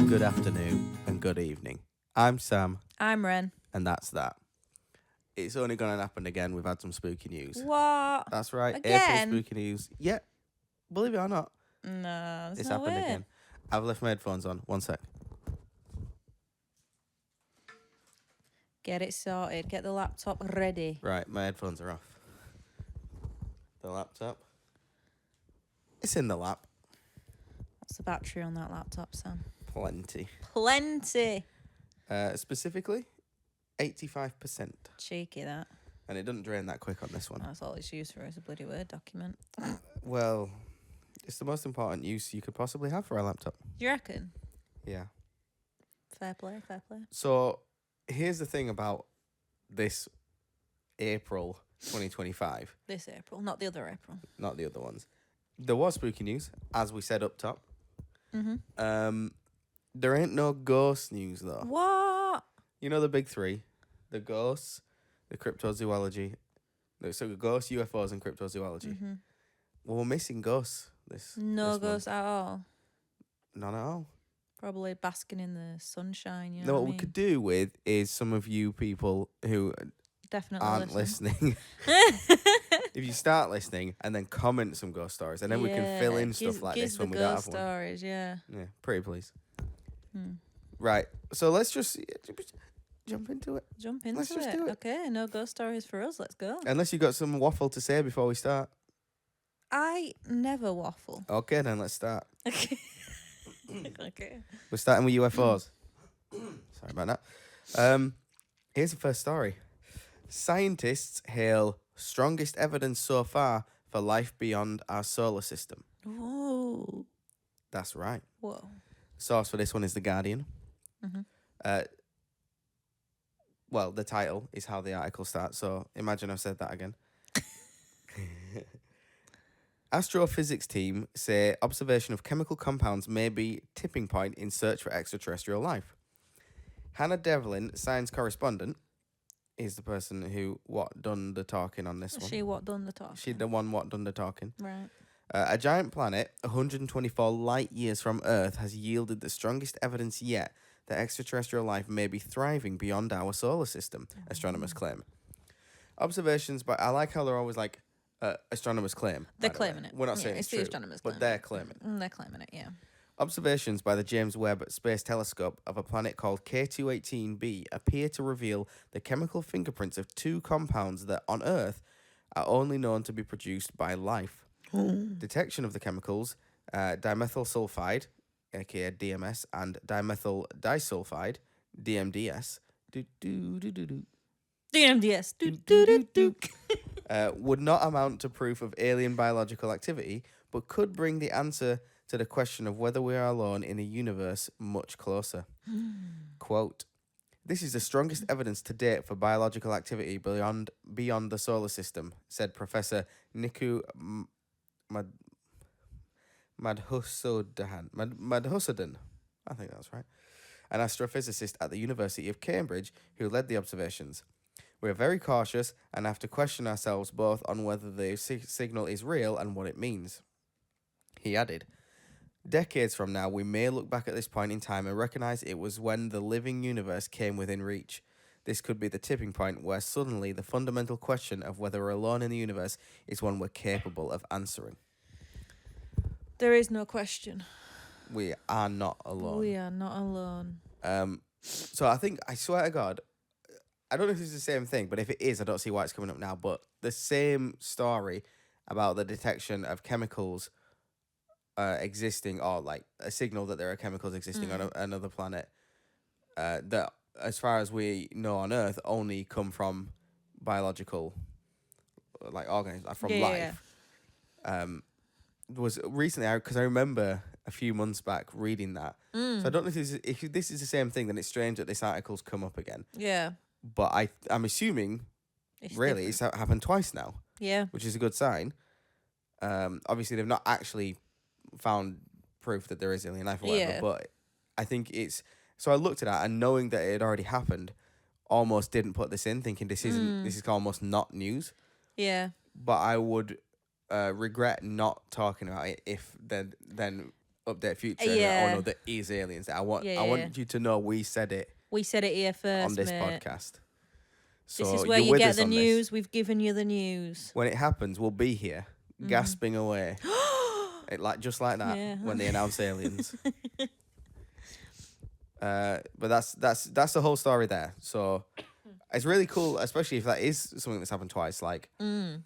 good afternoon, and good evening. I'm Sam, I'm Ren. and that's that. It's only going to happen again. We've had some spooky news. What? That's right. Again? April spooky news. Yeah, believe it or not, No, there's it's no happened way. again. I've left my headphones on. One sec. Get it sorted. Get the laptop ready. Right, my headphones are off. The laptop. It's in the lap. What's the battery on that laptop, Sam? Plenty. Plenty. Specifically, 85%. Cheeky, that. And it doesn't drain that quick on this one. That's all it's used for, is a bloody Word document. Well, it's the most important use you could possibly have for a laptop. You reckon? Yeah. Fair play, fair play. So, here's the thing about this April 2025. This April, not the other April. Not the other ones. There was spooky news, as we said up top. Mm-hmm. There ain't no ghost news, though. What? You know the big three? The ghosts, the cryptozoology. So the ghosts, UFOs, and cryptozoology. Mm-hmm. Well, we're missing ghosts this No this ghosts at all. None at all. Probably basking in the sunshine, you No, know what what I we mean? could do with is some of you people who Definitely aren't listen. listening. If you start listening and then comment some ghost stories, and then we can fill in stuff like this when we don't have one. Stories, yeah. Yeah, pretty please. Hmm. Right, so let's just jump into it. Jump into Let's just it. do it. Okay, no ghost stories for us. Let's go. Unless you got some waffle to say before we start. I never waffle. Okay, then let's start. Okay. Okay. We're starting with UFOs. Sorry about that. Here's the first story. Scientists hail strongest evidence so far for life beyond our solar system. Whoa. That's right. Whoa. Source for this one is The Guardian. Mm-hmm. Well, the title is how the article starts, so imagine I've said that again. Astrophysics team say observation of chemical compounds may be tipping point in search for extraterrestrial life. Hannah Devlin, science correspondent, is the person who done the talking on this one. She what done the talk? She the one what done the talking. Right. A giant planet 124 light years from Earth has yielded the strongest evidence yet that extraterrestrial life may be thriving beyond our solar system, astronomers claim. Observations by... I like how they're always like, astronomers claim. They're claiming it. We're not saying it's it's the true, astronomers but claiming they're it. claiming. They're claiming it, yeah. Observations by the James Webb Space Telescope of a planet called K218b appear to reveal the chemical fingerprints of two compounds that, on Earth, are only known to be produced by life. Detection of the chemicals, dimethyl sulfide, aka DMS, and dimethyl disulfide, DMDS, DMDS. would not amount to proof of alien biological activity, but could bring the answer to the question of whether we are alone in a universe much closer. Quote, "This is the strongest evidence to date for biological activity beyond the solar system," said Professor Niku Madhusudan, I think that's right, an astrophysicist at the University of Cambridge who led the observations. "We are very cautious and have to question ourselves both on whether the signal is real and what it means." He added, "Decades from now, we may look back at this point in time and recognize it was when the living universe came within reach. This could be the tipping point where suddenly the fundamental question of whether we're alone in the universe is one we're capable of answering." There is no question. We are not alone. We are not alone. So I swear to God, I don't know if it's the same thing, but if it is, I don't see why it's coming up now. But the same story about the detection of chemicals existing, or like a signal that there are chemicals existing on another planet, that, as far as we know on Earth, only come from biological, like organisms, from life. Yeah. Was recently, because I remember a few months back reading that. So I don't know if this is the same thing. Then it's strange that this article's come up again. Yeah. But I'm assuming, it's happened twice now. Yeah. Which is a good sign. Obviously, they've not actually found proof that there is alien life or whatever, but I think it's... So I looked at that, and knowing that it had already happened, almost didn't put this in, thinking this is almost not news. Yeah. But I would regret not talking about it if then update future. And Yeah. oh no, there is aliens there. I want Yeah. you to know we said it We said it here first, on this mate. podcast. So This is where you're you with get us the on news. this. We've given you the news. When it happens, we'll be here, gasping away, just like that Yeah. when they announce aliens. But that's the whole story there. So it's really cool, especially if that is something that's happened twice. Like, so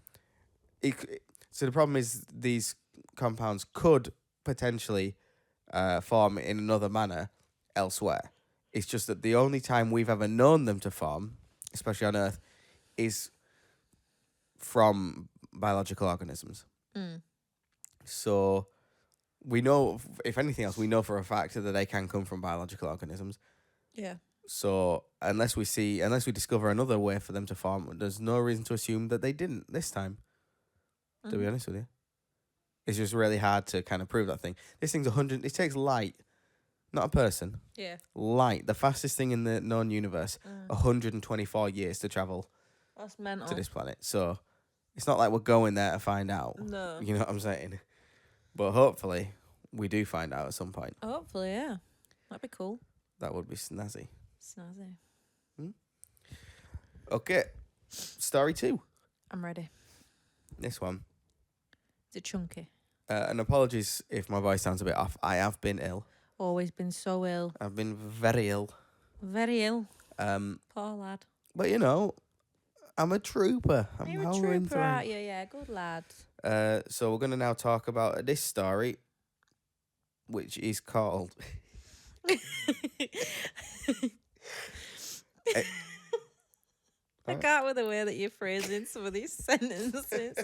the problem is these compounds could potentially form in another manner elsewhere. It's just that the only time we've ever known them to form, especially on Earth, is from biological organisms. So we know, if anything else, we know for a fact that they can come from biological organisms. Yeah. So unless we discover another way for them to form, there's no reason to assume that they didn't this time. To be honest with you, it's just really hard to kind of prove that thing. This thing's 100. It takes light, not a person. Yeah. Light, the fastest thing in the known universe, 124 years to travel That's mental. to this planet. So it's not like we're going there to find out. No. You know what I'm saying? But hopefully we do find out at some point. Hopefully, yeah. That'd be cool. That would be snazzy. Snazzy. Okay, story 2. I'm ready. This one. Is it chunky? And apologies if my voice sounds a bit off. I have been ill. Always been so ill. I've been very ill. Very ill. Poor lad. But you know, I'm a trooper. I'm You're a powering trooper, through. aren't you? Yeah, good lad. So we're gonna now talk about this story, which is called. I can't with the way that you're phrasing some of these sentences.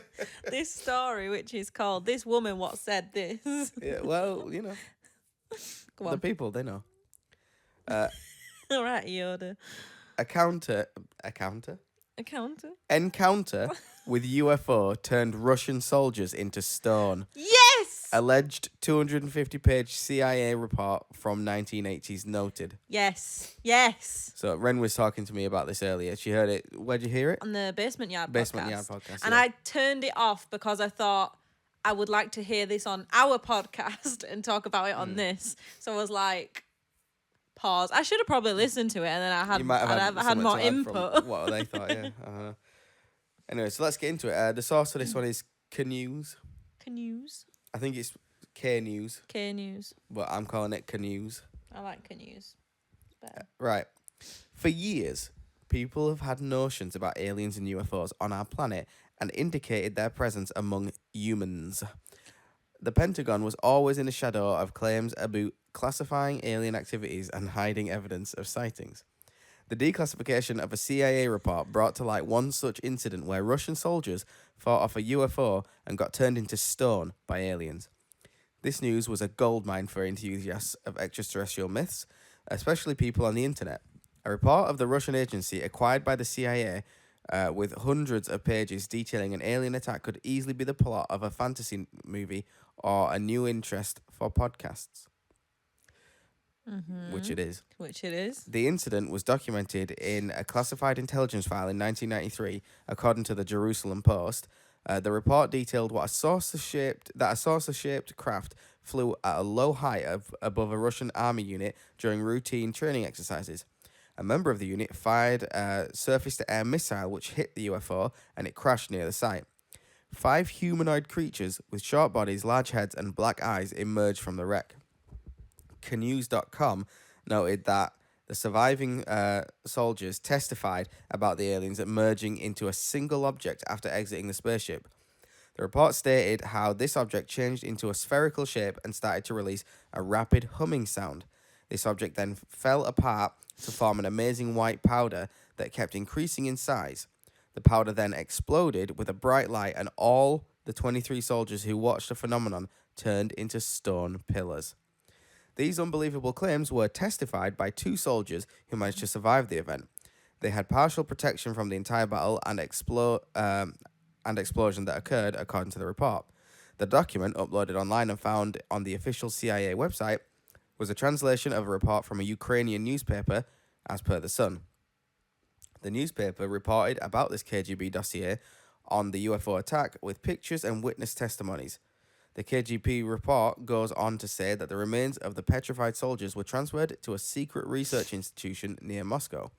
This story, which is called "This Woman What Said This." Yeah, well, you know, Go the on. people they know. All right, Yoda. Encounter with UFO turned Russian soldiers into stone. Yes. Alleged 250-page CIA report from 1980s noted. Yes. So Ren was talking to me about this earlier. She heard it. Where'd you hear it? On the Basement Yard podcast. And yeah. I turned it off because I thought I would like to hear this on our podcast and talk about it on this. So I was like, pause. I should have probably listened to it, and then You might have had something more to add from input. what they thought, yeah. Anyway, so let's get into it. The source for this one is Canoes. Canoes. I think it's K-News, K-News. but I'm calling it Canoes. I like Canoes. Better. Right. For years, people have had notions about aliens and UFOs on our planet and indicated their presence among humans. The Pentagon was always in the shadow of claims about classifying alien activities and hiding evidence of sightings. The declassification of a CIA report brought to light one such incident where Russian soldiers fought off a UFO and got turned into stone by aliens. This news was a goldmine for enthusiasts of extraterrestrial myths, especially people on the internet. A report of the Russian agency acquired by the CIA with hundreds of pages detailing an alien attack could easily be the plot of a fantasy movie or a new interest for podcasts. Which it is. The incident was documented in a classified intelligence file in 1993, according to the Jerusalem Post. The report detailed that a saucer-shaped craft flew at a low height above a Russian army unit during routine training exercises. A member of the unit fired a surface-to-air missile which hit the UFO and it crashed near the site. 5 humanoid creatures with short bodies, large heads, and black eyes emerged from the wreck. Canoes.com noted that the surviving soldiers testified about the aliens emerging into a single object after exiting the spaceship. The report stated how this object changed into a spherical shape and started to release a rapid humming sound. This object then fell apart to form an amazing white powder that kept increasing in size. The powder then exploded with a bright light, and all the 23 soldiers who watched the phenomenon turned into stone pillars. These unbelievable claims were testified by 2 soldiers who managed to survive the event. They had partial protection from the entire battle and explosion that occurred, according to the report. The document, uploaded online and found on the official CIA website, was a translation of a report from a Ukrainian newspaper, as per The Sun. The newspaper reported about this KGB dossier on the UFO attack with pictures and witness testimonies. The KGB report goes on to say that the remains of the petrified soldiers were transferred to a secret research institution near Moscow.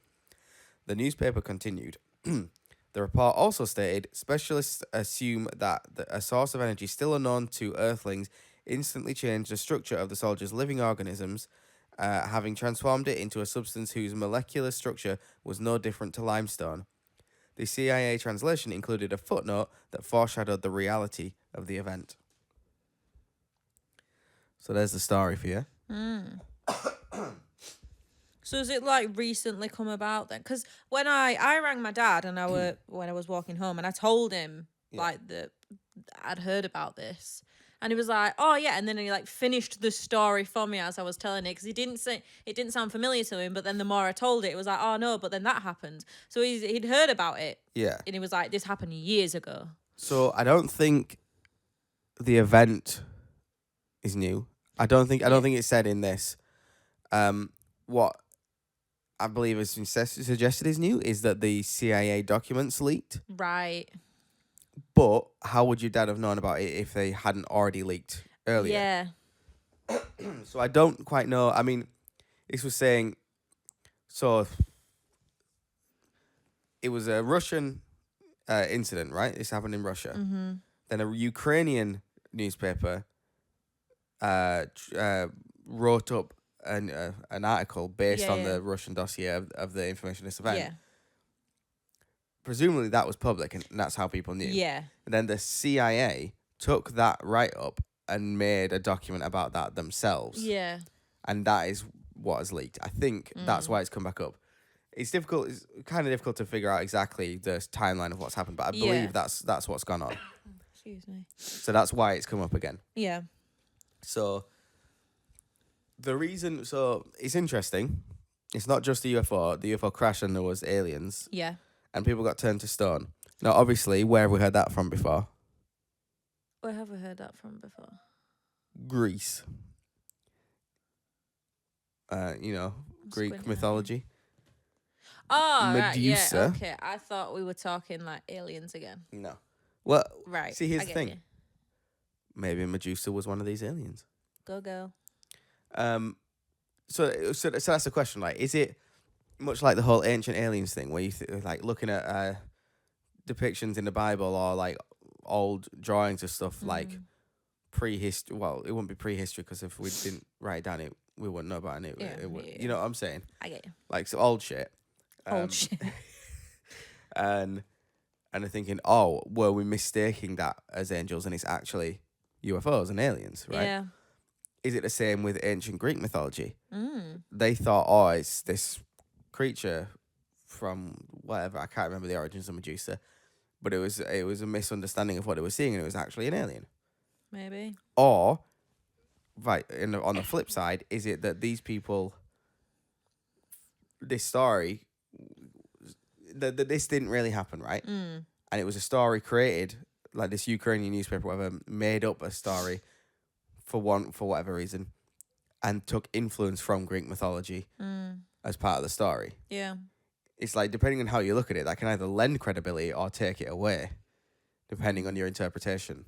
The newspaper continued. The report also stated specialists assume that a source of energy still unknown to Earthlings instantly changed the structure of the soldiers' living organisms, having transformed it into a substance whose molecular structure was no different to limestone. The CIA translation included a footnote that foreshadowed the reality of the event. So there's the story for you. So has it like recently come about then? Because when I rang my dad and when I was walking home and I told him like that I'd heard about this, and he was like, "Oh yeah," and then he like finished the story for me as I was telling it, because he didn't say it didn't sound familiar to him, but then the more I told it was like, "Oh no," but then that happened. So he'd heard about it. Yeah. And he was like, "This happened years ago." So I don't think the event is new. I don't think it's said in this. What I believe has been suggested is new is that the CIA documents leaked. Right. But how would your dad have known about it if they hadn't already leaked earlier? Yeah. So I don't quite know. I mean, this was saying, so it was a Russian incident, right? This happened in Russia. Mm-hmm. Then a Ukrainian newspaper wrote up an article based on the Russian dossier of the information of this event. Yeah. Presumably that was public, and that's how people knew. Yeah. And then the CIA took that write-up and made a document about that themselves. Yeah. And that is what has leaked. I think that's why it's come back up. It's difficult. It's kind of difficult to figure out exactly the timeline of what's happened, but I believe that's what's gone on. Excuse me. So that's why it's come up again. Yeah. So the reason, so it's interesting. It's not just the UFO. The UFO crashed and there was aliens. Yeah. And people got turned to stone. Now, obviously, where have we heard that from before? Where have we heard that from before? Greece. Greek Squid mythology. Oh, Medusa. right, yeah, okay. I thought we were talking like aliens again. No. Well, Right. see, here's I the get thing. you. Maybe Medusa was one of these aliens. Go. So that's the question. Like, is it much like the whole ancient aliens thing, where you like looking at depictions in the Bible or like old drawings of stuff like prehistory? Well, it wouldn't be prehistory because if we didn't write it down, we wouldn't know about it. You know what I'm saying? I get you. Like so old shit. Old shit. And they're thinking, oh, were we mistaking that as angels and it's actually UFOs and aliens, right? Yeah. Is it the same with ancient Greek mythology? Mm. They thought, oh, it's this creature from whatever, I can't remember the origins of Medusa, but it was a misunderstanding of what they were seeing, and it was actually an alien. Maybe. Or, right, on the flip side, is it that these people, this story, that this didn't really happen, right? Mm. And it was a story created, like this Ukrainian newspaper, whatever, made up a story for whatever reason, and took influence from Greek mythology as part of the story. Yeah. It's like, depending on how you look at it, that can either lend credibility or take it away, depending on your interpretation.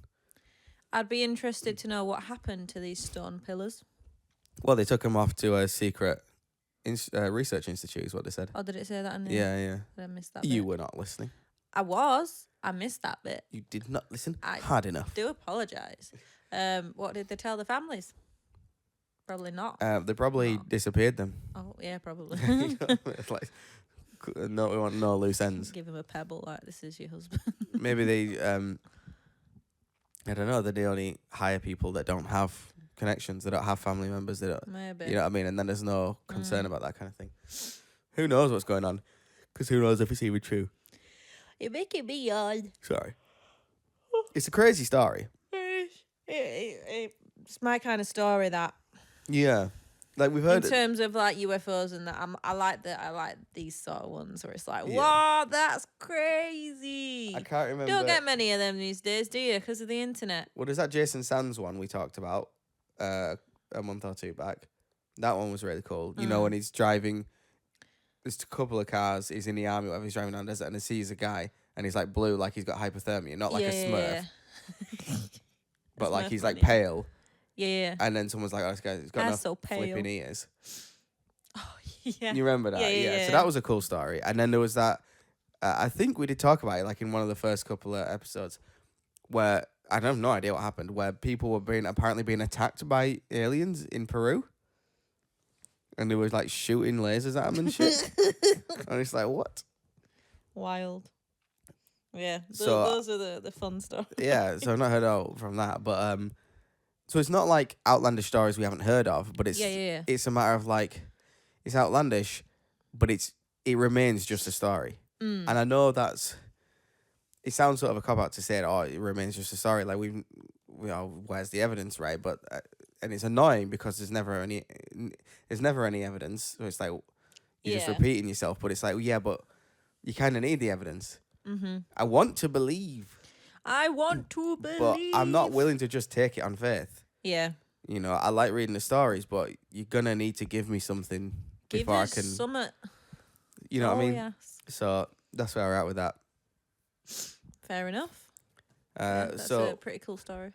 I'd be interested to know what happened to these stone pillars. Well, they took them off to a secret research institute, is what they said. Oh, did it say that in there? Yeah. Did I miss that You bit? were not listening. I missed that bit. You did not listen I hard enough. do apologise. What did they tell the families? Probably not. They probably disappeared them. Oh, yeah, probably. It's like, no, we want no loose ends. Give him a pebble like this is your husband. Maybe they, I don't know, that they only hire people that don't have connections, they don't have family members, they don't, Maybe. you know what I mean? And then there's no concern about that kind of thing. Who knows what's going on? Because who knows if it's even true? You're making me yawn. Sorry. It's a crazy story. It's my kind of story, that. Yeah. Like we've heard In terms of like UFOs and that, I like these sort of ones where it's like, Yeah. wow, that's crazy. I can't remember. Don't get many of them these days, do you? Because of the internet. What is that Jason Sands one we talked about a month or two back? That one was really cool. You know, when he's driving, there's a couple of cars, he's in the army, whatever, he's driving down the desert, and he sees a guy, and he's like blue, like he's got hypothermia, not like a smurf. Yeah. but That's like more he's like funny. pale, Yeah. and then someone's like, "Oh, this guy's got no That's so flipping pale. ears." Oh, yeah. You remember that? Yeah. So that was a cool story. And then there was that. I think we did talk about it, like in one of the first couple of episodes, where I have no idea what happened, where people were apparently being attacked by aliens in Peru, and they were like shooting lasers at them and shit. And it's like, what? Wild. Yeah. So Those are the fun stuff. yeah, so I've not heard of from that, but so it's not like outlandish stories we haven't heard of, but Yeah. it's a matter of like, it's outlandish, but it remains just a story. Mm. And I know it sounds sort of a cop out to say it, it remains just a story. Like where's the evidence, right? But and it's annoying because there's never any evidence. So it's like you're just repeating yourself. But it's like, yeah, but you kind of need the evidence. Mm-hmm. I want to believe, but I'm not willing to just take it on faith. Yeah. You know, I like reading the stories, but you're gonna need to give me something before I can. Summit. You know what I mean? Yes. So that's where we're at with that. Fair enough. That's so a pretty cool story.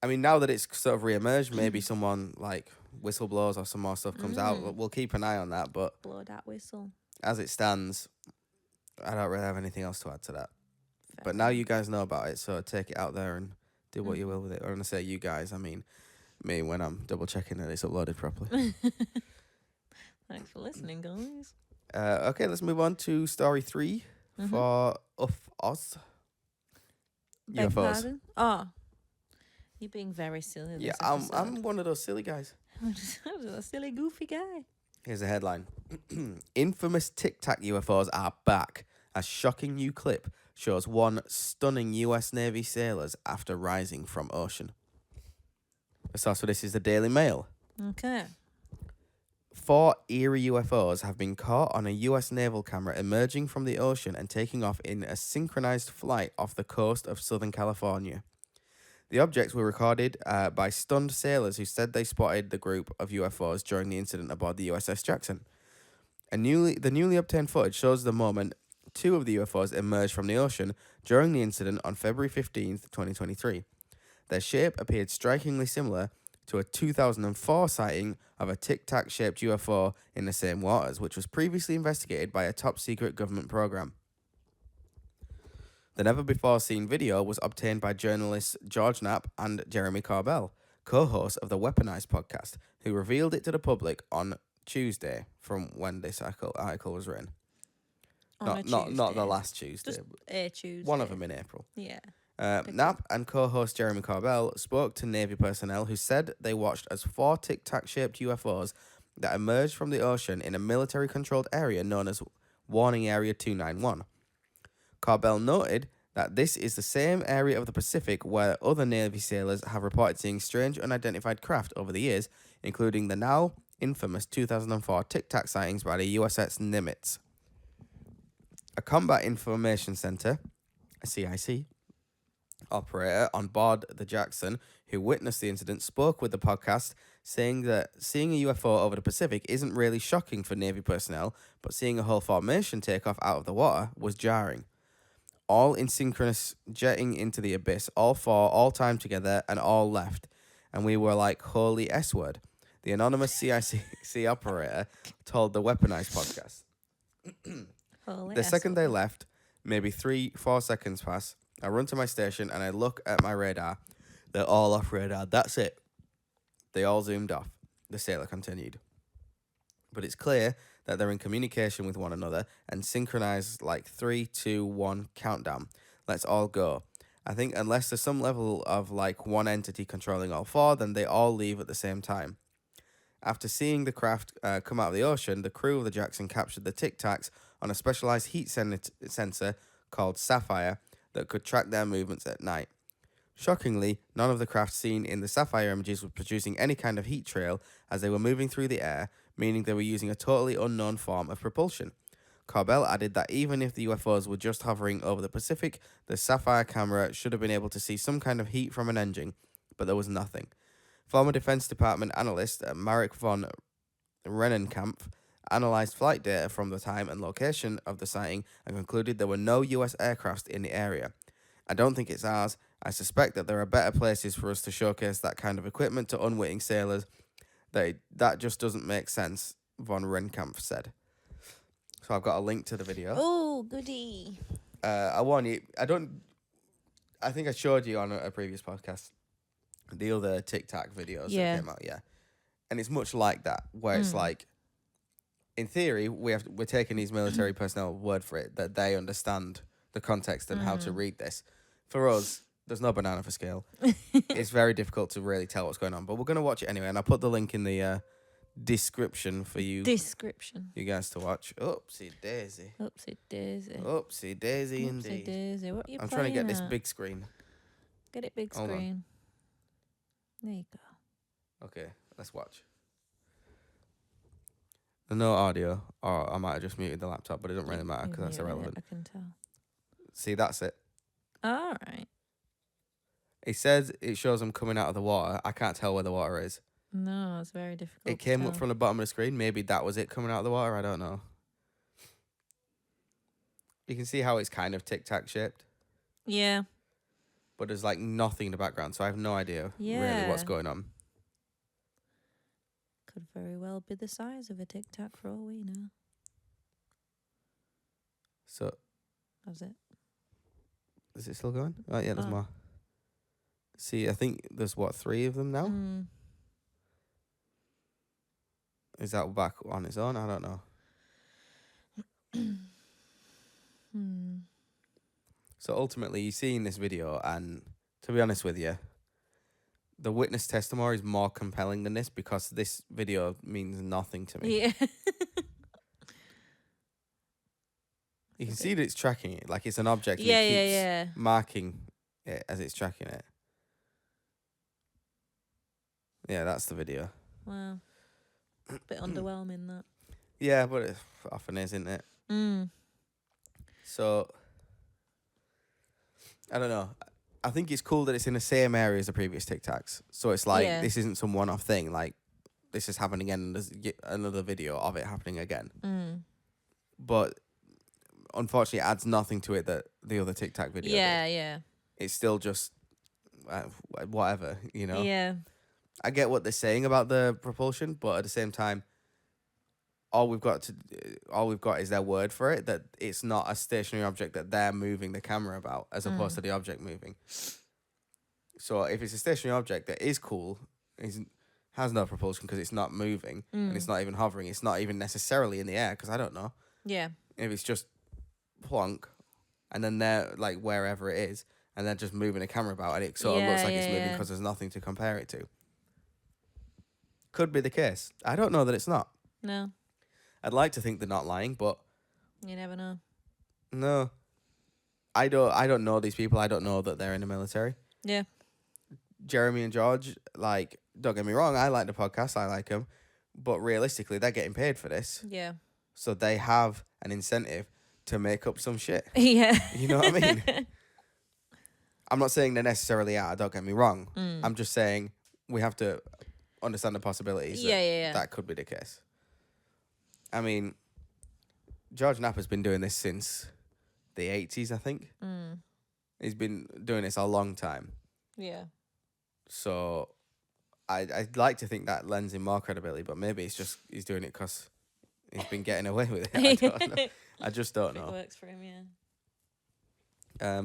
I mean, now that it's sort of re-emerged, maybe someone like whistleblowers or some more stuff comes out. We'll keep an eye on that. But blow that whistle. As it stands, I don't really have anything else to add to that. Fair but now you guys know about it, so take it out there and do what you will with it. Or when I say you guys, I mean me when I'm double checking that it's uploaded properly. Thanks for listening, guys. Okay, let's move on to story 3 for UFOs. Beg UFOs. pardon? Oh, you're being very silly. Yeah, This I'm one of those silly guys. I'm just a silly, goofy guy. Here's a headline. Infamous Tic Tac UFOs are back. A shocking new clip shows one stunning US Navy sailors after rising from ocean. The source for this is the Daily Mail. Okay. 4 eerie UFOs have been caught on a US naval camera emerging from the ocean and taking off in a synchronized flight off the coast of Southern California. The objects were recorded by stunned sailors who said they spotted the group of UFOs during the incident aboard the USS Jackson. The newly obtained footage shows the moment 2 of the UFOs emerged from the ocean during the incident on February 15th, 2023. Their shape appeared strikingly similar to a 2004 sighting of a tic-tac shaped UFO in the same waters, which was previously investigated by a top-secret government program. The never-before-seen video was obtained by journalists George Knapp and Jeremy Corbell, co-hosts of the Weaponized podcast, who revealed it to the public on Tuesday from when this article was written. Not the last Tuesday. Just a Tuesday. One of them in April. Yeah. Knapp and co-host Jeremy Corbell spoke to Navy personnel who said they watched as 4 tic-tac-shaped UFOs that emerged from the ocean in a military-controlled area known as Warning Area 291. Corbell noted that this is the same area of the Pacific where other Navy sailors have reported seeing strange unidentified craft over the years, including the now infamous 2004 tic-tac sightings by the USS Nimitz. A Combat Information Center, a CIC, operator on board the Jackson who witnessed the incident spoke with the podcast, saying that seeing a UFO over the Pacific isn't really shocking for Navy personnel, but seeing a whole formation take off out of the water was jarring. All in synchronous jetting into the abyss, all 4, all time together, and all left. And we were like, holy S-word. The anonymous CIC operator told the Weaponized podcast. The second they left, maybe 3-4 seconds pass, I run to my station and I look at my radar. They're all off radar. That's it. They all zoomed off. The sailor continued. But it's clear that they're in communication with one another and synchronized like 3, 2, 1 countdown. Let's all go. I think unless there's some level of like one entity controlling all 4, then they all leave at the same time. After seeing the craft come out of the ocean, the crew of the Jackson captured the Tic Tacs on a specialized heat sensor called Sapphire that could track their movements at night. Shockingly, none of the craft seen in the Sapphire images were producing any kind of heat trail as they were moving through the air, meaning they were using a totally unknown form of propulsion. Corbell added that even if the UFOs were just hovering over the Pacific, the Sapphire camera should have been able to see some kind of heat from an engine, but there was nothing. Former Defense Department analyst Marek von Rennenkampf analyzed flight data from the time and location of the sighting and concluded there were no US aircrafts in the area. I don't think it's ours. I suspect that there are better places for us to showcase that kind of equipment to unwitting sailors. That just doesn't make sense, von Renkamp said. So I've got a link to the video. Oh, goody. I warn you, I think I showed you on a previous podcast the other Tic Tac videos that came out, and it's much like that, where it's like, in theory, we're taking these military personnel word for it that they understand the context and how to read this. For us, there's no banana for scale. It's very difficult to really tell what's going on, but we're gonna watch it anyway, and I'll put the link in the description for you. You guys to watch. Oopsie daisy. Oopsie daisy. Oopsie daisy indeed. Oopsie daisy. What are you I'm playing trying to get this at? big screen. Get it big Hold on. screen. There you go. Okay, let's watch. No audio, or I might have just muted the laptop, but it doesn't really matter because that's irrelevant. I can tell. See, that's it. All right. It says it shows them coming out of the water. I can't tell where the water is. No, it's very difficult. It came up from the bottom of the screen. Maybe that was it coming out of the water. I don't know. You can see how it's kind of tic-tac shaped. Yeah. But there's like nothing in the background, so I have no idea really what's going on. Could very well be the size of a Tic Tac for all we know. So. That's it. Is it still going? Oh, yeah, there's more. See, I think there's, 3 of them now? Is that back on its own? I don't know. So ultimately, you see in this video, and to be honest with you, the witness testimony is more compelling than this because this video means nothing to me. Yeah. You can see that it's tracking it, like it's an object. And Yeah, it keeps marking it as it's tracking it. Yeah, that's the video. Wow. Bit underwhelming, that. Yeah, but it often is, isn't it? So, I don't know. I think it's cool that it's in the same area as the previous Tic Tacs. So it's like, this isn't some one-off thing. Like, this is happening again, and there's another video of it happening again. But, unfortunately, it adds nothing to it that the other Tic Tac video did. Yeah. It's still just whatever, you know? Yeah. I get what they're saying about the propulsion, but at the same time, all we've got is their word for it, that it's not a stationary object that they're moving the camera about, as opposed to the object moving. So if it's a stationary object that is cool, has no propulsion because it's not moving, and it's not even hovering, it's not even necessarily in the air, because I don't know. Yeah. If it's just plonk, and then they're like wherever it is, and they're just moving the camera about, and it sort of looks like it's moving because there's nothing to compare it to. Could be the case. I don't know that it's not. No. I'd like to think they're not lying, but You never know. no. I don't know these people. I don't know that they're in the military. Yeah. Jeremy and George, like, don't get me wrong, I like the podcast, I like them, but realistically, they're getting paid for this. Yeah. So they have an incentive to make up some shit. Yeah. You know what I mean? I'm not saying they necessarily are, don't get me wrong. I'm just saying we have to understand the possibilities that could be the case. I mean, George Napper's been doing this since the 80s, I think. He's been doing this a long time. Yeah. So I'd like to think that lends him more credibility, but maybe it's just he's doing it because he's been getting away with it. I don't know. I just don't know. It works for him, yeah.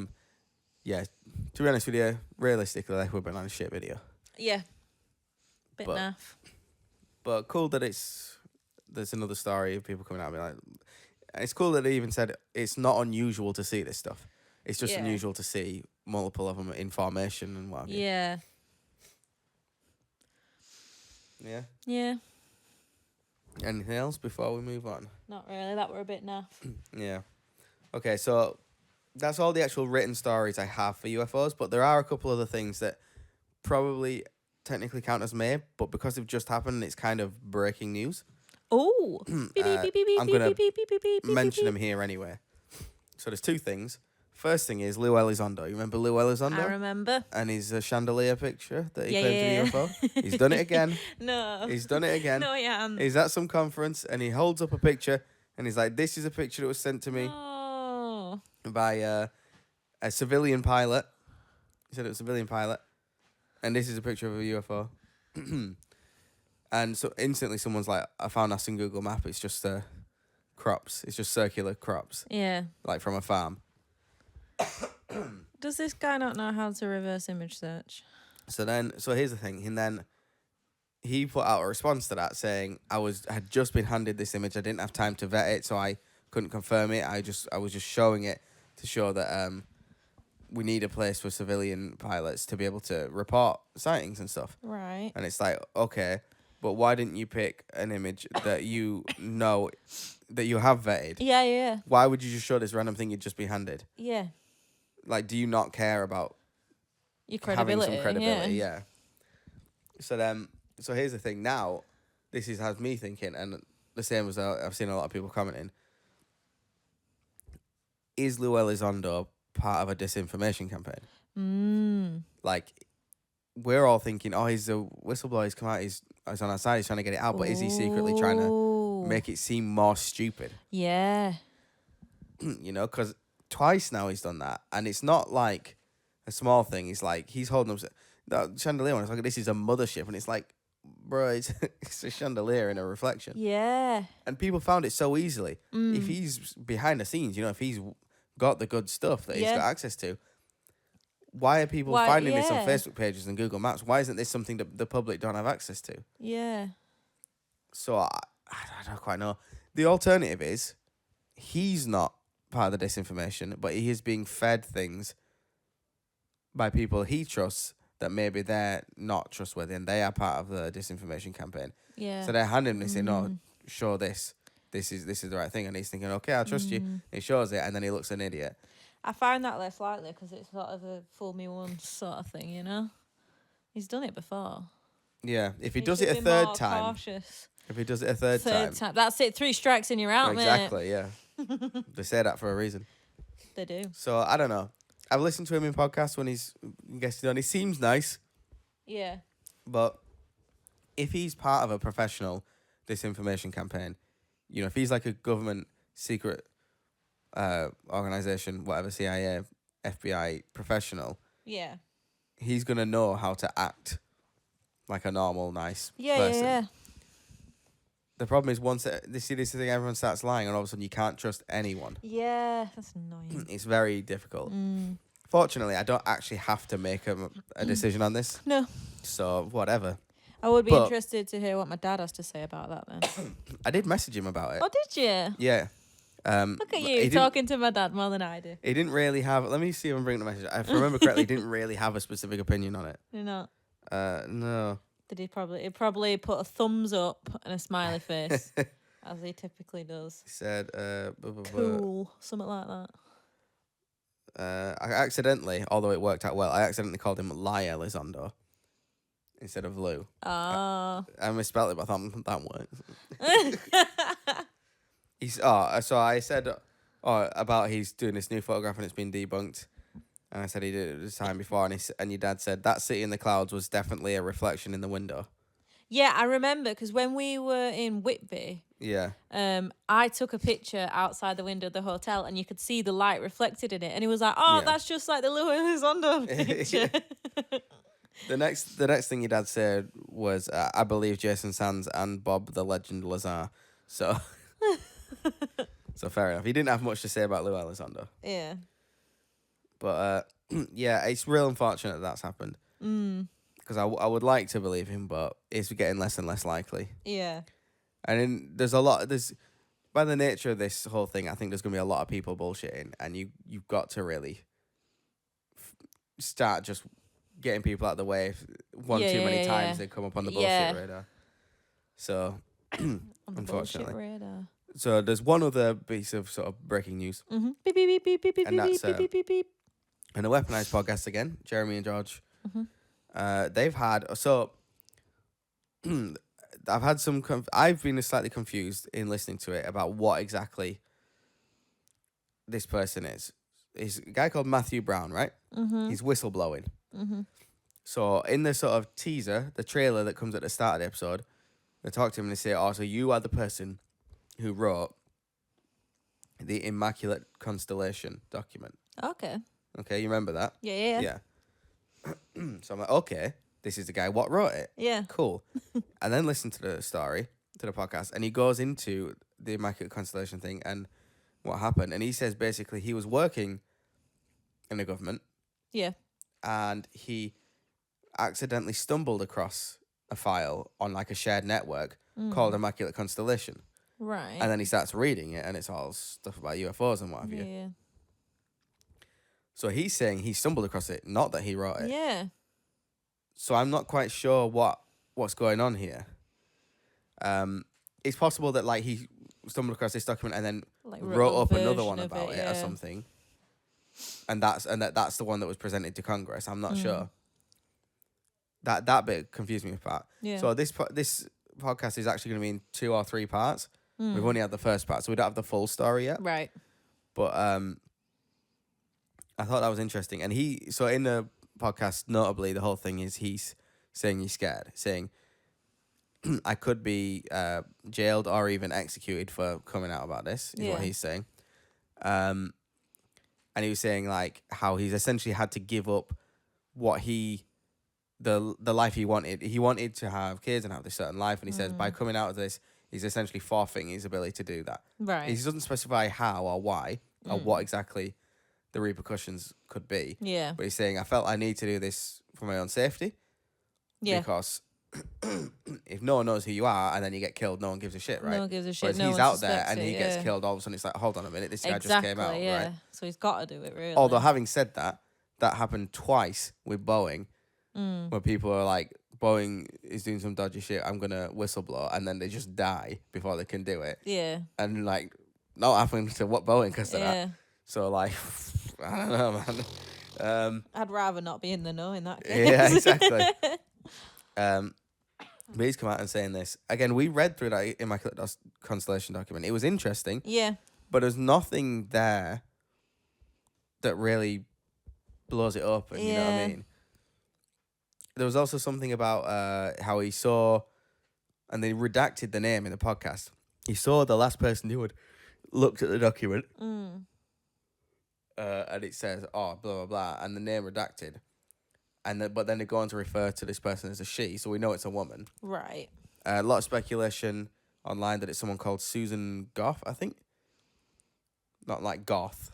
Yeah, to be honest with you, realistically, that would have been on a shit video. Yeah. Bit But- naff. But cool that there's another story of people coming out and being like, it's cool that they even said it's not unusual to see this stuff. It's just unusual to see multiple of them in formation and what have you. Yeah. Yeah. Yeah. Anything else before we move on? Not really. That were a bit naff. Yeah. Okay, so that's all the actual written stories I have for UFOs, but there are a couple other things that probably technically count as may, but because they've just happened, it's kind of breaking news. Oh. I'm going to mention them here anyway. So there's 2 things. First thing is Lou Elizondo. You remember Lou Elizondo? I remember. And his chandelier picture that he Yeah, claimed to be UFO. He's done it again. No. He's done it again. No, yeah. He's at some conference and he holds up a picture and he's like, this is a picture that was sent to me Oh. by a civilian pilot. He said it was a civilian pilot. And this is a picture of a UFO. And so instantly someone's like, I found us in Google Map. It's just crops. It's just circular crops. Yeah. Like from a farm. Does this guy not know how to reverse image search? So here's the thing. And then he put out a response to that saying, had just been handed this image. I didn't have time to vet it, so I couldn't confirm it. I was just showing it to show that we need a place for civilian pilots to be able to report sightings and stuff. Right. And it's like, okay, but why didn't you pick an image that you know that you have vetted? Yeah. Why would you just show this random thing you'd just be handed? Yeah. Like, do you not care about your credibility? Having some credibility, yeah. So here's the thing. Now, this has me thinking, and the same as I've seen a lot of people commenting. Is Lou Elizondo part of a disinformation campaign? Like, we're all thinking, oh, he's a whistleblower. He's come out. He's on our side. He's trying to get it out. But is he secretly trying to make it seem more stupid? Yeah. You know, because twice now he's done that, and it's not like a small thing. He's holding up that chandelier one. It's like, this is a mothership, and it's like, bro, it's a chandelier in a reflection. Yeah. And people found it so easily. If he's behind the scenes, you know, if he's got the good stuff that he's got access to, why are people finding this on Facebook pages and Google Maps? Why isn't this something that the public don't have access to? Yeah. So I don't quite know. The alternative is he's not part of the disinformation, but he is being fed things by people he trusts that maybe they're not trustworthy and they are part of the disinformation campaign. Yeah. So they're handing him this, saying, no, show this. This is the right thing. And he's thinking, okay, I'll trust you. He shows it, and then he looks an idiot. I find that less likely because it's sort of a fool me once sort of thing, you know? He's done it before. Yeah, if he does it a third time. Cautious. If he does it a third time. That's it, 3 strikes and you're out, exactly, yeah. They say that for a reason. They do. So, I don't know. I've listened to him in podcasts when he's guested on. He seems nice. Yeah. But if he's part of a professional disinformation campaign, you know, if he's like a government secret organization, whatever, CIA, FBI professional, yeah, he's going to know how to act like a normal, nice person. Yeah. The problem is once this thing, everyone starts lying, and all of a sudden you can't trust anyone. Yeah, that's annoying. It's very difficult. Fortunately, I don't actually have to make a decision on this. No. So, whatever. I would be interested to hear what my dad has to say about that then. I did message him about it. Oh, did you? Yeah. Look at you talking to my dad more than I do. He didn't really have... Let me see if I'm bringing the message. If I remember correctly, he didn't really have a specific opinion on it. You're not? No. Did he probably put a thumbs up and a smiley face, as he typically does. He said... cool. Something like that. I accidentally, although it worked out well, I accidentally called him Liar Elizondo instead of Lou. Oh. I misspelled it, but I thought that worked. So I said about he's doing this new photograph and it's been debunked. And I said he did it the time before, and your dad said that city in the clouds was definitely a reflection in the window. Yeah, I remember because when we were in Whitby, I took a picture outside the window of the hotel, and you could see the light reflected in it, and he was like, that's just like the Lou Elizondo picture. The next thing your dad said was, I believe Jason Sands and Bob the Legend Lazar. So, so fair enough. He didn't have much to say about Lou Elizondo. Yeah. But, yeah, it's real unfortunate that's happened. Because I would like to believe him, but it's getting less and less likely. Yeah. And then by the nature of this whole thing, I think there's going to be a lot of people bullshitting, and you've got to really start just getting people out of the way. If too many times they come up on the bullshit radar. So, unfortunately. Bullshit radar. So there's one other piece of sort of breaking news. Beep, beep, beep, beep, beep, beep, And that's, beep, beep, beep, beep. And the Weaponized podcast again, Jeremy and George. They've had... So, I've had some... I've been slightly confused in listening to it about what exactly this person is. He's a guy called Matthew Brown, right? He's whistleblowing. So, in the sort of teaser, the trailer that comes at the start of the episode, they talk to him and they say, so you are the person who wrote the Immaculate Constellation document. Okay. Okay, you remember that? Yeah. Yeah. So I'm like, okay, this is the guy what wrote it. Yeah. Cool. And then listen to the story, to the podcast, and he goes into the Immaculate Constellation thing and what happened. And he says basically he was working in the government Yeah. and he accidentally stumbled across a file on like a shared network called Immaculate Constellation. Right. And then he starts reading it and it's all stuff about UFOs and what have you. Yeah. So he's saying he stumbled across it, not that he wrote it. Yeah. So I'm not quite sure what's going on here. It's possible that like he stumbled across this document and then Like wrote up another version one of about it or yeah. something. And that's the one that was presented to Congress. I'm not sure. That bit confused me apart. Yeah. So this podcast is actually going to be in 2 or 3 parts. We've only had the first part, so we don't have the full story yet. Right. But I thought that was interesting. And so in the podcast, notably, the whole thing is he's saying he's scared, saying I could be jailed or even executed for coming out about this, is what he's saying. And he was saying like how he's essentially had to give up what the life he wanted. He wanted to have kids and have this certain life, and he says by coming out of this, he's essentially forfeiting his ability to do that. Right. He doesn't specify how or why or what exactly the repercussions could be. Yeah. But he's saying, I felt I need to do this for my own safety. Yeah. Because if no one knows who you are and then you get killed, no one gives a shit, right? No one gives a shit. Whereas no he's one out there suspects and it, he gets killed, all of a sudden it's like, hold on a minute, this guy just came out, yeah. right? So he's got to do it, really. Although having said that happened twice with Boeing, where people are like, Boeing is doing some dodgy shit, I'm going to whistleblow, and then they just die before they can do it. Yeah. And like, not happening to what Boeing because of Yeah. that. So like, I don't know, man. I'd rather not be in the know in that case. Yeah, exactly. But he's come out and saying this. Again, we read through that Immaculate Constellation document. It was interesting. Yeah. But there's nothing there that really blows it up. And, you know what I mean? There was also something about how he saw, and they redacted the name in the podcast. He saw the last person who had looked at the document. And it says, oh, blah, blah, blah, and the name redacted. But then they go on to refer to this person as a she, so we know it's a woman. Right. A lot of speculation online that it's someone called Susan Goff, I think. Not like Goth.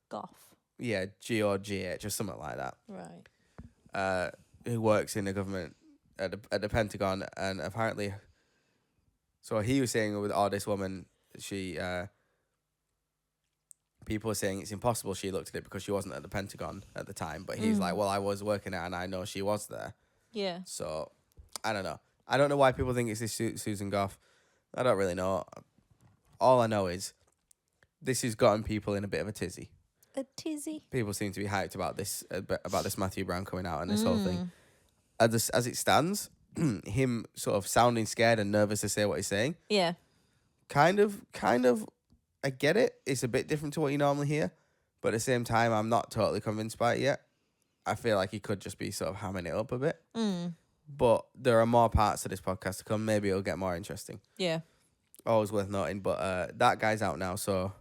Goff. Yeah, G-O-G-H or something like that. Right. Who works in the government at the Pentagon, and apparently... So he was saying with this woman, she... people are saying it's impossible she looked at it because she wasn't at the Pentagon at the time. But he's like, well, I was working it and I know she was there. Yeah. So, I don't know. I don't know why people think it's this Susan Goff. I don't really know. All I know is this has gotten people in a bit of a tizzy. A tizzy. People seem to be hyped about this Matthew Brown coming out and this whole thing. As it stands, him sort of sounding scared and nervous to say what he's saying. Yeah. Kind of, I get it. It's a bit different to what you normally hear. But at the same time, I'm not totally convinced by it yet. I feel like he could just be sort of hamming it up a bit. But there are more parts of this podcast to come. Maybe it'll get more interesting. Yeah. Always worth noting. But that guy's out now, so...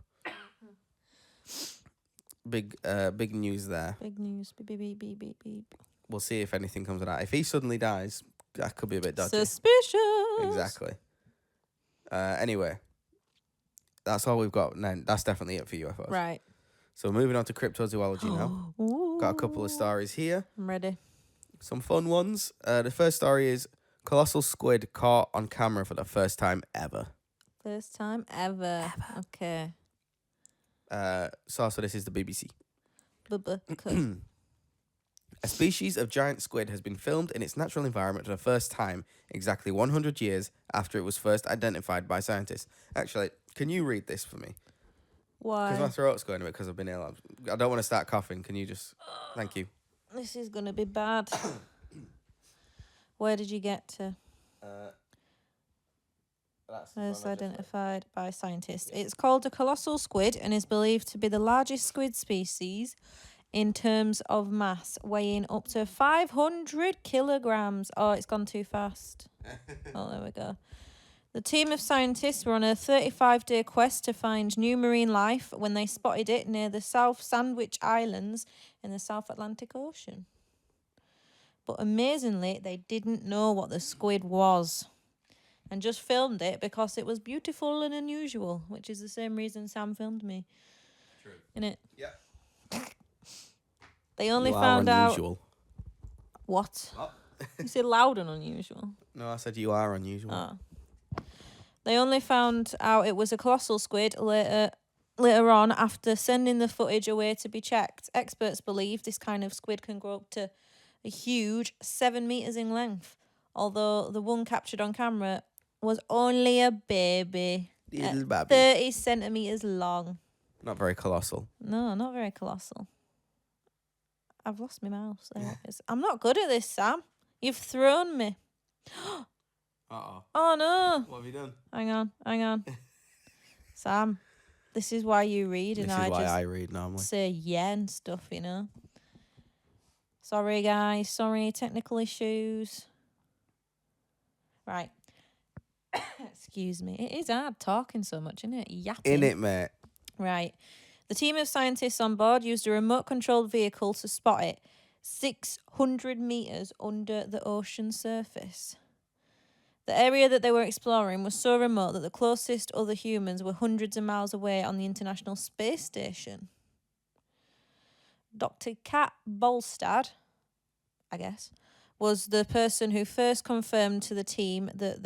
Big news there. Big news. Beep, beep, beep, beep, beep. We'll see if anything comes of that. If he suddenly dies, that could be a bit dodgy. Suspicious. Exactly. Anyway, that's all we've got. No, that's definitely it for UFOs. Right. So moving on to cryptozoology now. Got a couple of stories here. I'm ready. Some fun ones. The first story is Colossal Squid caught on camera for the first time ever. First time ever. Okay. Source for this is the BBC. Cool. A species of giant squid has been filmed in its natural environment for the first time exactly 100 years after it was first identified by scientists. Actually, can you read this for me? Why? Because my throat's going a bit because I've been ill. I don't want to start coughing. Can you just... Thank you. This is going to be bad. Where did you get to? First identified by scientists. It's called a colossal squid and is believed to be the largest squid species in terms of mass, weighing up to 500 kilograms. Oh, it's gone too fast. Oh, there we go. The team of scientists were on a 35-day quest to find new marine life when they spotted it near the South Sandwich Islands in the South Atlantic Ocean. But amazingly, they didn't know what the squid was and just filmed it because it was beautiful and unusual, which is the same reason Sam filmed me. True. Innit? Yeah. They only You are found unusual. out... What? Oh. You said loud and unusual. No, I said you are unusual. Oh. They only found out it was a colossal squid later on after sending the footage away to be checked. Experts believe this kind of squid can grow up to a huge 7 meters in length, although the one captured on camera was only a baby. Little baby. 30 centimeters long. Not very colossal. No, not very colossal. I've lost my mouse. There it is. I'm not good at this, Sam. You've thrown me. Uh-oh. Oh, no. What have you done? Hang on. Sam, this is why you read and This I is why just I read normally. say yeah and stuff, you know. Sorry, guys. Sorry, technical issues. Right. Excuse me. It is hard talking so much, isn't it? Yapping. In it, mate. Right. The team of scientists on board used a remote-controlled vehicle to spot it 600 meters under the ocean surface. The area that they were exploring was so remote that the closest other humans were hundreds of miles away on the International Space Station. Dr. Kat Bolstad, I guess, was the person who first confirmed to the team that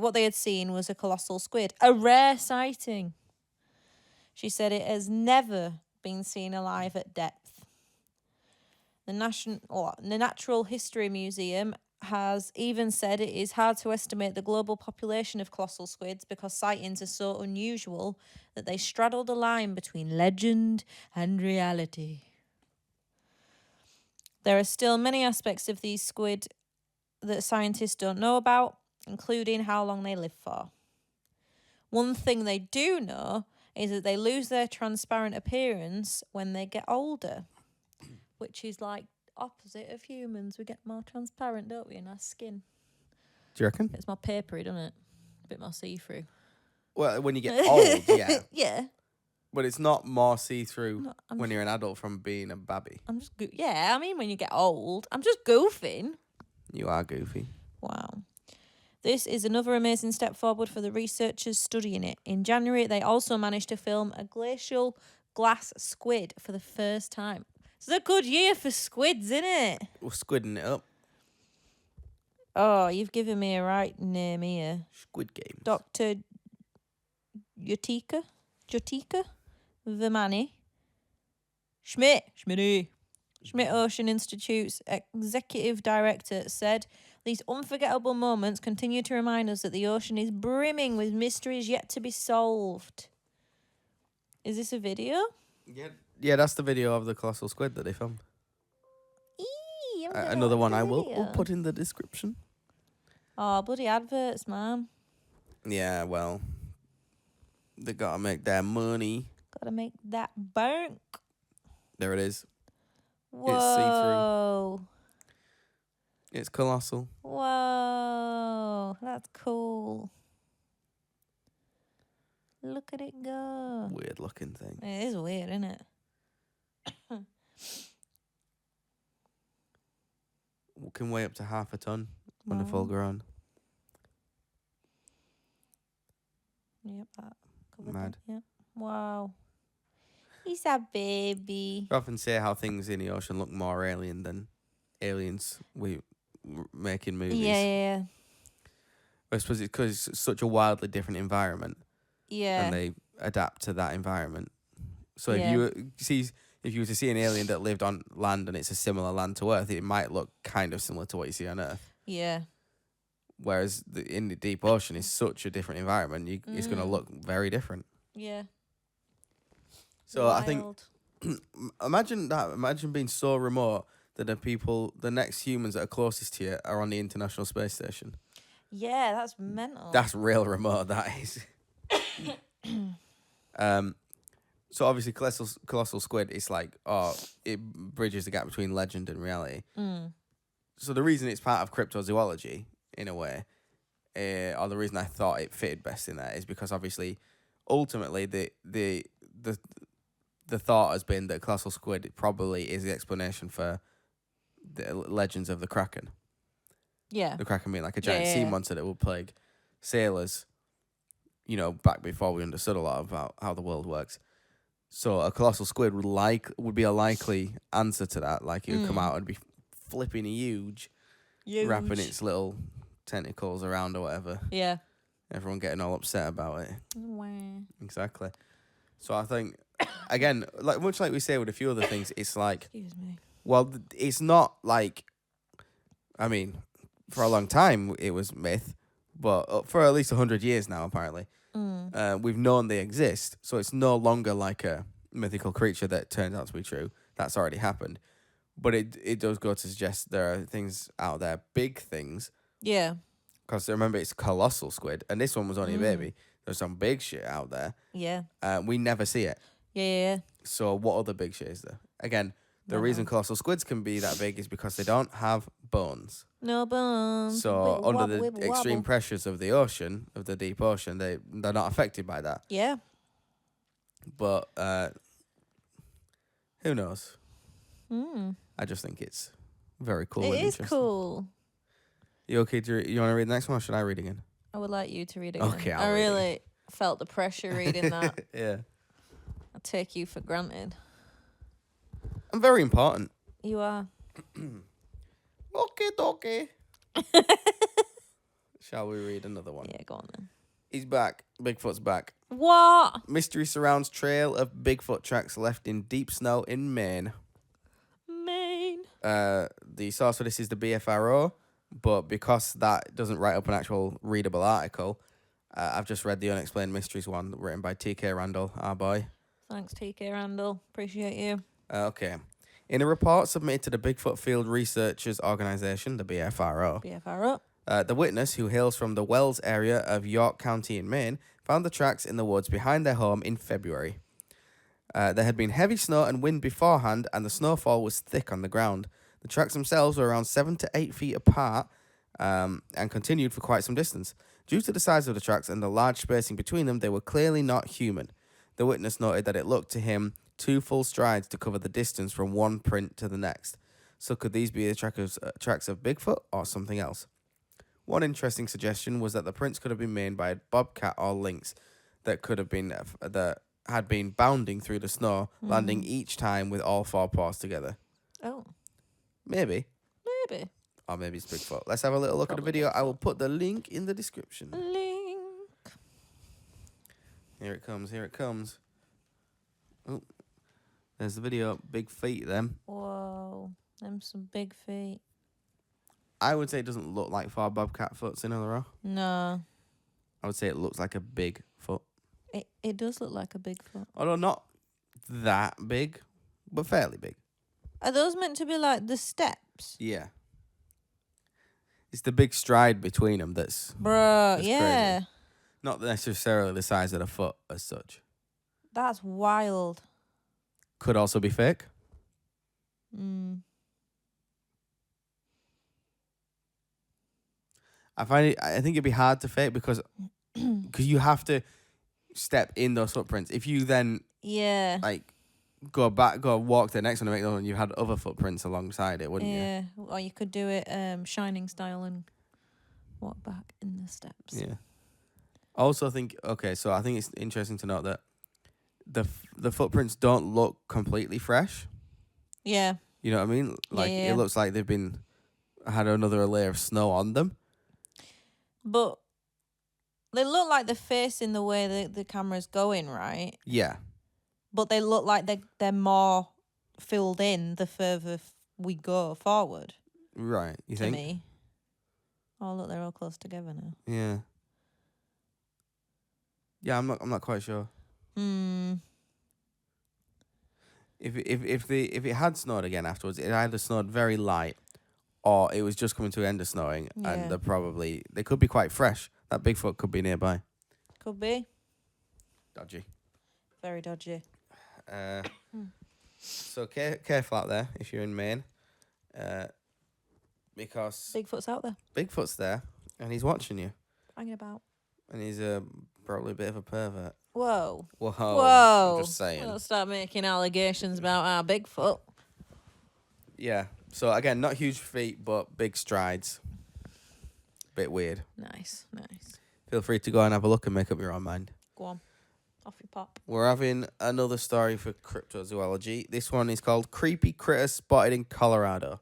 what they had seen was a colossal squid, a rare sighting. She said it has never been seen alive at depth. The Natural History Museum has even said it is hard to estimate the global population of colossal squids because sightings are so unusual that they straddle the line between legend and reality. There are still many aspects of these squid that scientists don't know about, including how long they live for. One thing they do know is that they lose their transparent appearance when they get older, which is like opposite of humans. We get more transparent, don't we, in our skin? Do you reckon? It's more papery, doesn't it? A bit more see-through. Well, when you get old, yeah. Yeah. But it's not more see-through No, when you're an adult from being a baby. I'm just yeah, I mean when you get old. I'm just goofing. You are goofy. Wow. This is another amazing step forward for the researchers studying it. In January, they also managed to film a glacial glass squid for the first time. It's a good year for squids, isn't it? We're squidding it up. Oh, you've given me a right name here. Squid Games. Dr. Jotika Vimani Schmidt Ocean Institute's executive director said, "These unforgettable moments continue to remind us that the ocean is brimming with mysteries yet to be solved." Is this a video? Yeah, that's the video of the colossal squid that they filmed. Eee, Another one I will put in the description. Oh, bloody adverts, man. Yeah, well, they gotta make their money. Gotta make that bank. There it is. Whoa. It's colossal. Whoa. That's cool. Look at it go. Weird looking thing. It is weird, isn't it? Can weigh up to half a ton when they're full grown. Yep, that covered Mad. that. Yep. Wow. He's a baby. I often say how things in the ocean look more alien than aliens we make in movies. Yeah. I suppose it's because it's such a wildly different environment. Yeah. And they adapt to that environment. So Yeah. if you were to see an alien that lived on land and it's a similar land to Earth, it might look kind of similar to what you see on Earth. Yeah. Whereas in the deep ocean is such a different environment, it's going to look very different. Yeah. So Wild. I think, imagine being so remote that the next humans that are closest to you are on the International Space Station. Yeah, that's mental. That's real remote, that is. So obviously Colossal Squid, it's like, it bridges the gap between legend and reality. Mm. So the reason it's part of cryptozoology, in a way, or the reason I thought it fitted best in that is because obviously, ultimately, the thought has been that Colossal Squid probably is the explanation for the legends of the Kraken. Yeah. The Kraken being like a giant sea Yeah. monster that would plague sailors, back before we understood a lot about how the world works. So a Colossal Squid would be a likely answer to that. Like, it would come out and be flipping huge, wrapping its little tentacles around or whatever. Yeah. Everyone getting all upset about it. Wow. Exactly. So I think, again, much like we say with a few other things, it's like, Excuse me. well, it's not like, I mean, for a long time it was myth, but for at least 100 years now, apparently, we've known they exist. So it's no longer like a mythical creature that turns out to be true. That's already happened. But it does go to suggest there are things out there, big things. Yeah. Because remember, it's Colossal Squid, and this one was only a baby. There's some big shit out there. Yeah. We never see it. Yeah. So what other big shit is there? Again, the reason Colossal Squids can be that big is because they don't have bones. No bones. So Wibble, under wobble, the wibble, extreme wobble. pressures of the ocean, of the deep ocean, they're not affected by that. Yeah. But who knows? Mm. I just think it's very cool. It and is interesting. cool. You okay you want to read the next one, or should I read again? I would like you to read it. Okay, I I'll read it. really felt the pressure reading that. Yeah. I take you for granted. I'm very important. You are. Okay. Shall we read another one? Yeah, go on then. He's back. Bigfoot's back. What? Mystery surrounds trail of Bigfoot tracks left in deep snow in Maine. Maine. The source for this is the BFRO, but because that doesn't write up an actual readable article, I've just read the Unexplained Mysteries one written by T.K. Randall, our boy. Thanks, TK Randall. Appreciate you. Okay. In a report submitted to the Bigfoot Field Researchers Organization, the BFRO, BFR up. the witness, who hails from the Wells area of York County in Maine, found the tracks in the woods behind their home in February. There had been heavy snow and wind beforehand, and the snowfall was thick on the ground. The tracks themselves were around 7 to 8 feet apart and continued for quite some distance. Due to the size of the tracks and the large spacing between them, they were clearly not human. The witness noted that it looked to him 2 full strides to cover the distance from one print to the next. So could these be the tracks of Bigfoot or something else? One interesting suggestion was that the prints could have been made by a bobcat or lynx that had been bounding through the snow, landing each time with all 4 paws together. Oh. Maybe. Maybe. Or maybe it's Bigfoot. Let's have a little look at the video. I will put the link in the description. Link. Here it comes. Oh, there's the video. Big feet, them. Whoa. Them some big feet. I would say it doesn't look like 4 bobcat foots in a row. No. I would say it looks like a big foot. It does look like a big foot. Although not that big, but fairly big. Are those meant to be like the steps? Yeah. It's the big stride between them that's Bruh, yeah. crazy. Not necessarily the size of the foot as such. That's wild. Could also be fake. I think it'd be hard to fake because you have to step in those footprints. If you then go walk to the next one and make those, and you had other footprints alongside it, wouldn't you? Yeah. Or you could do it Shining style and walk back in the steps. Yeah. Also, I think so I think it's interesting to note that the footprints don't look completely fresh. Yeah. You know what I mean? Like Yeah. it looks like they've had another layer of snow on them. But they look like they're facing the way the camera's going, right? Yeah. But they look like they're more filled in the further we go forward. Right. You to think? Me. Oh look, they're all close together now. Yeah. Yeah, I'm not quite sure. If it had snowed again afterwards, it either snowed very light, or it was just coming to an end of snowing, and they could be quite fresh. That Bigfoot could be nearby. Could be. Dodgy. Very dodgy. So careful out there if you're in Maine, because Bigfoot's out there. Bigfoot's there and he's watching you. hanging about. And he's probably a bit of a pervert. Whoa. Whoa. Whoa. I'm just saying. Don't start making allegations about our Bigfoot. Yeah. So, again, not huge feet, but big strides. Bit weird. Nice. Feel free to go and have a look and make up your own mind. Go on. Off your pop. We're having another story for Cryptozoology. This one is called Creepy Critter Spotted in Colorado.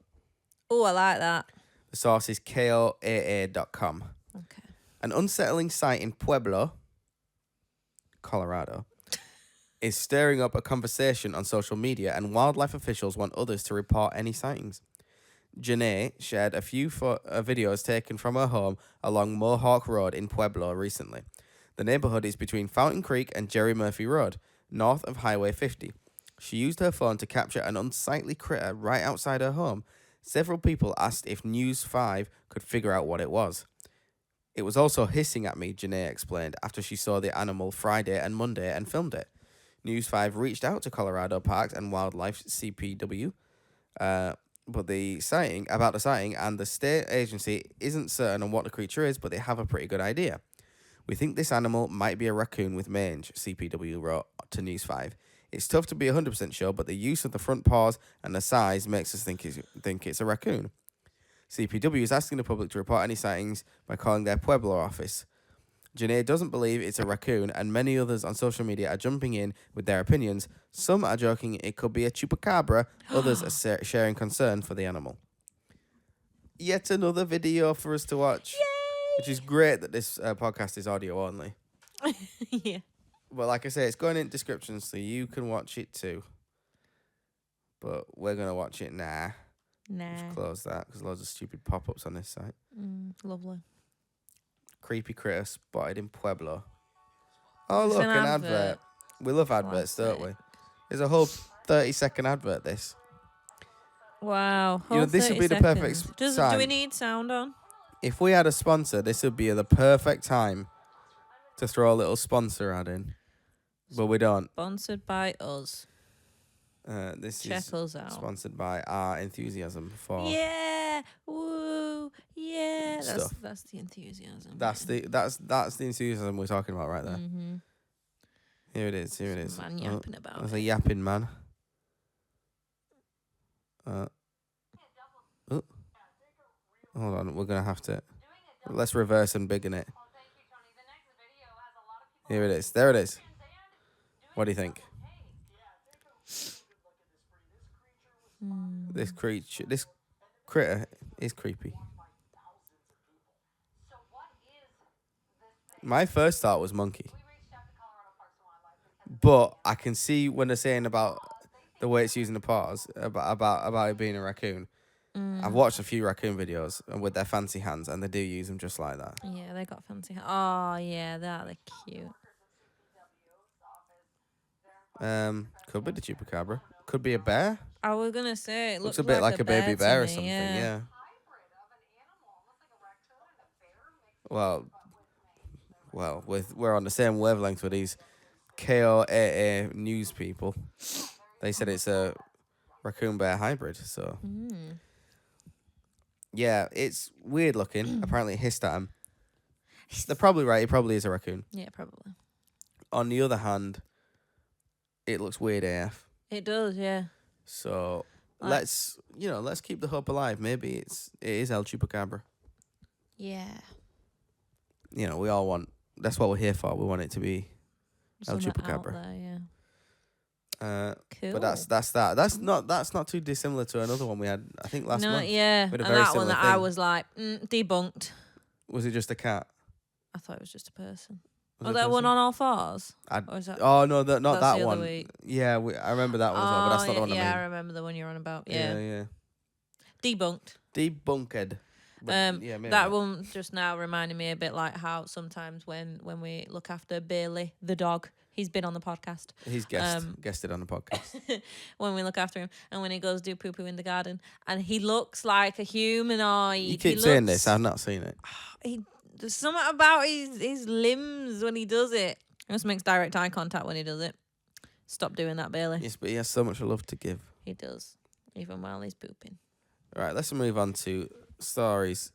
Oh, I like that. The source is koaa.com. Okay. An unsettling sight in Pueblo, Colorado, is stirring up a conversation on social media, and wildlife officials want others to report any sightings. Janae shared a few videos taken from her home along Mohawk Road in Pueblo recently. The neighborhood is between Fountain Creek and Jerry Murphy Road, north of Highway 50. She used her phone to capture an unsightly critter right outside her home. Several people asked if News 5 could figure out what it was. It was also hissing at me, Janae explained, after she saw the animal Friday and Monday and filmed it. News 5 reached out to Colorado Parks and Wildlife CPW, but the sighting, and the state agency isn't certain on what the creature is, but they have a pretty good idea. We think this animal might be a raccoon with mange, CPW wrote to News 5. It's tough to be 100% sure, but the use of the front paws and the size makes us think it's a raccoon. CPW is asking the public to report any sightings by calling their Pueblo office. Janae doesn't believe it's a raccoon, and many others on social media are jumping in with their opinions. Some are joking it could be a chupacabra, others are sharing concern for the animal. Yet another video for us to watch. Yay! Which is great that this podcast is audio only. Yeah. But like I say, it's going in description so you can watch it too. But we're going to watch it now. Just close that because loads of stupid pop-ups on this site. Lovely. Creepy critter spotted in Pueblo. Oh, It's look, an an advert. We love adverts, don't we? There's a whole 30-second advert, this. Wow. You know, this would be the perfect Do time. we need sound on? If we had a sponsor, this would be the perfect time to throw a little sponsor ad in. But we don't. Sponsored by us. This Check is us out. sponsored by our enthusiasm for Yeah. Woo. Yeah. Stuff. That's the enthusiasm. that's the enthusiasm we're talking about right there. Mm-hmm. Here it is. Man yapping about. There's a yapping man. Hold on, we're gonna have to. Let's reverse and biggen it. Here it is. There it is. What do you think? This critter is creepy. My first thought was monkey. But I can see when they're saying about the way it's using the paws, about it being a raccoon. I've watched a few raccoon videos with their fancy hands, and they do use them just like that. Yeah, they got fancy. Oh, yeah, they're cute. Could be the chupacabra. Could be a bear. I was gonna say it Looks looks a bit like a baby bear to or me, something. Yeah. Well, we're on the same wavelength with these KOAA news people. They said it's a raccoon bear hybrid. So yeah, it's weird looking. Apparently, it hissed at him. They're probably right. It probably is a raccoon. Yeah, probably. On the other hand, it looks weird AF. It does, yeah. So let's keep the hope alive. Maybe it is El Chupacabra. Yeah. You know, we all want. That's what we're here for. We want it to be El Somewhere Chupacabra. out there, yeah. Cool. But that's that. That's not too dissimilar to another one we had. I think last month. Yeah, We had and a very that one similar that I thing. was like debunked. Was it just a cat? I thought it was just a person. Was Oh, it a that one person? on all fours. I'd- Or is that? Oh no, not That's that the other one. week. Yeah, I remember that one as well, but that's not the one yeah, I I mean. remember the one you're on about. Yeah, Yeah. debunked. Debunked. But, yeah, maybe That not. one just now reminded me a bit like how sometimes when we look after Bailey the dog, he's been on the podcast. He's guested on the podcast. When we look after him and when he goes do poo poo in the garden and he looks like a humanoid. You keep saying this. I've not seen it. There's something about his limbs when he does it. He just makes direct eye contact when he does it. Stop doing that, Bailey. Yes, but he has so much love to give. He does, even while he's pooping. Right, let's move on to stories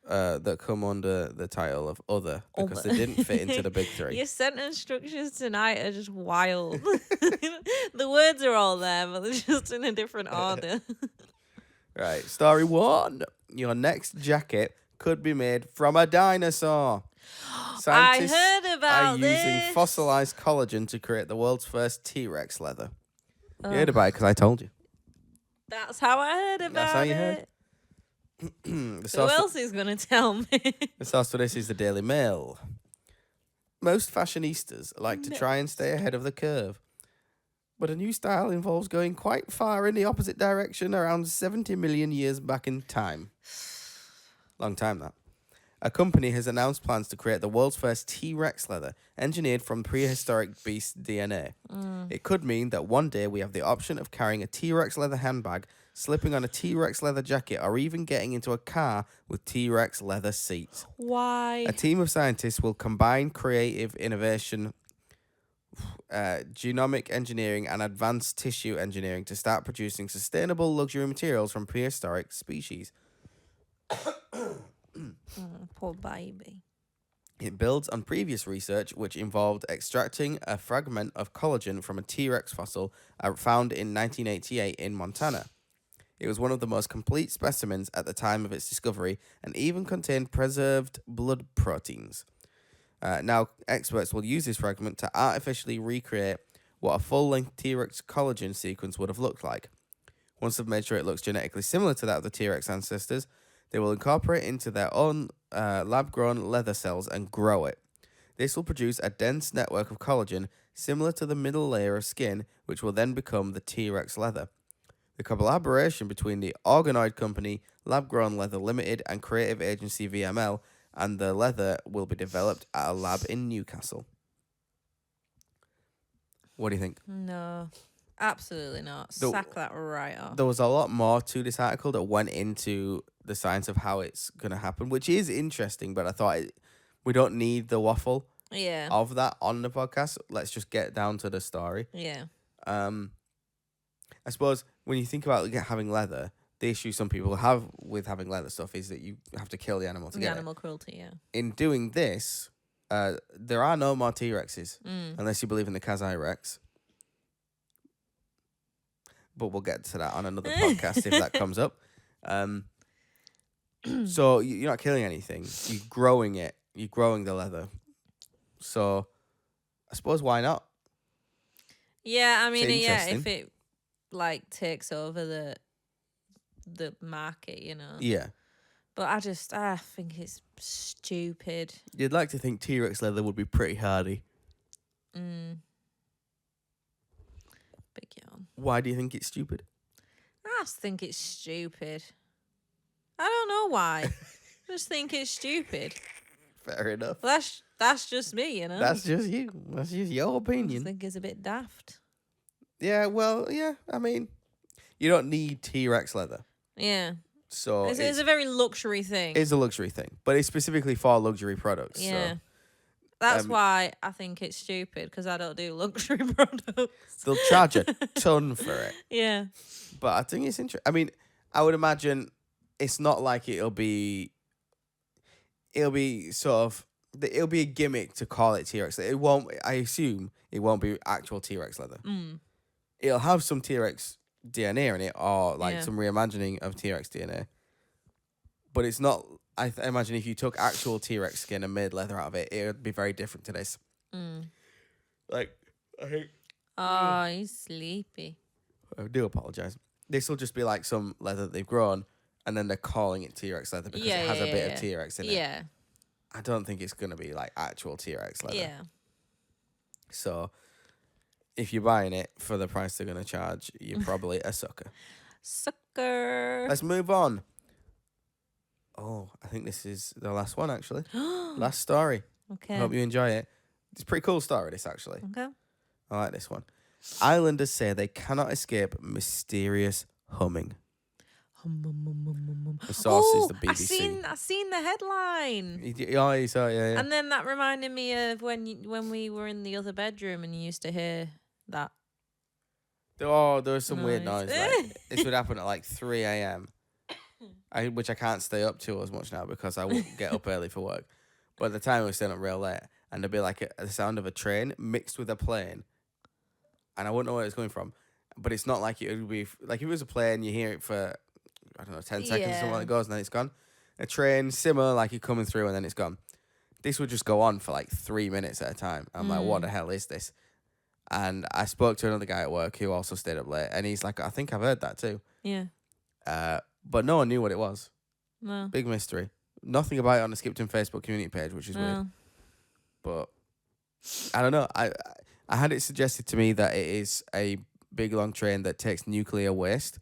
that come under the title of other because they didn't fit into the big three. Your sentence structures tonight are just wild. The words are all there, but they're just in a different order. Right, story 1. Your next jacket could be made from a dinosaur. Scientists I heard about are this. using fossilized collagen to create the world's first T-Rex leather. You Ugh. heard about it because I told you. That's how I heard about it. That's how you heard. Who else is going to tell me? The source for this is the Daily Mail. Most fashionistas like to try and stay ahead of the curve. But a new style involves going quite far in the opposite direction, around 70 million years back in time. Long time, that. A company has announced plans to create the world's first T-Rex leather, engineered from prehistoric beast DNA. It could mean that one day we have the option of carrying a T-Rex leather handbag, slipping on a T-Rex leather jacket, or even getting into a car with T-Rex leather seats. Why? A team of scientists will combine creative innovation, genomic engineering, and advanced tissue engineering to start producing sustainable luxury materials from prehistoric species. Poor baby. It builds on previous research, which involved extracting a fragment of collagen from a T-Rex fossil found in 1988 in Montana. It was one of the most complete specimens at the time of its discovery and even contained preserved blood proteins. Now, experts will use this fragment to artificially recreate what a full-length T-Rex collagen sequence would have looked like. Once they've made sure it looks genetically similar to that of the T-Rex ancestors, they will incorporate it into their own lab-grown leather cells and grow it. This will produce a dense network of collagen similar to the middle layer of skin, which will then become the T-Rex leather. The collaboration between the organoid company Lab Grown Leather Limited and creative agency VML and the leather will be developed at a lab in Newcastle. What do you think? No, absolutely not. Sack that right off. There was a lot more to this article that went into the science of how it's going to happen, which is interesting, but I thought we don't need the waffle of that on the podcast. Let's just get down to the story. Yeah. I suppose when you think about having leather, the issue some people have with having leather stuff is that you have to kill the animal to get it. Animal cruelty, yeah. In doing this, there are no more T-Rexes, unless you believe in the Kazai Rex. But we'll get to that on another podcast if that comes up. So you're not killing anything. You're growing it. You're growing the leather. So I suppose why not? Yeah, I mean, if it takes over the market, you know. Yeah. But I think it's stupid. You'd like to think T-Rex leather would be pretty hardy. Big yawn. Why do you think it's stupid? I just think it's stupid. I don't know why. I just think it's stupid. Fair enough. That's just me, you know. That's just you. That's just your I opinion. just think it's a bit daft. Yeah, well, yeah. I mean, you don't need T-Rex leather. Yeah. So it's a very luxury thing. It's a luxury thing, but it's specifically for luxury products. Yeah. So, that's why I think it's stupid, because I don't do luxury products. they'll charge a ton for it. Yeah. But I think it's interesting. I mean, I would imagine it's not like it'll be sort of, it'll be a gimmick to call it T-Rex. It won't, I assume it won't be actual T-Rex leather. It'll have some T-Rex DNA in it, or some reimagining of T-Rex DNA. But it's not, I imagine if you took actual T-Rex skin and made leather out of it, it would be very different to this. Like, I think... Oh, he's sleepy. I do apologise. This will just be like some leather that they've grown, and then they're calling it T-Rex leather because it has a bit of T-Rex in it. Yeah. I don't think it's going to be like actual T-Rex leather. Yeah. So, if you're buying it for the price they're going to charge, you're probably a sucker. Sucker. Let's move on. Oh, I think this is the last one, actually. Last story. Okay. I hope you enjoy it. It's a pretty cool story, this, actually. Okay. I like this one. Islanders say they cannot escape mysterious humming. The source is the BBC. I seen the headline. Oh, you saw it, yeah. And then that reminded me of when we were in the other bedroom and you used to hear that. Oh, there was some weird noise. Like, this would happen at like 3 a.m. which I can't stay up to as much now because I won't get up early for work. But at the time, I was staying up real late, and there'd be like the sound of a train mixed with a plane, and I wouldn't know where it's coming from. But it's not like it would be like if it was a plane, you hear it for I don't know 10 seconds, Yeah. something like it goes, and then it's gone. A train, similar, like you're coming through, and then it's gone. This would just go on for like 3 minutes at a time. I'm like, what the hell is this? And I spoke to another guy at work who also stayed up late, and he's like, I think I've heard that too. Yeah. But no one knew what it was. No. Big mystery. Nothing about it on the Skipton Facebook community page, which is weird. But I don't know. I had it suggested to me that it is a big long train that takes nuclear waste.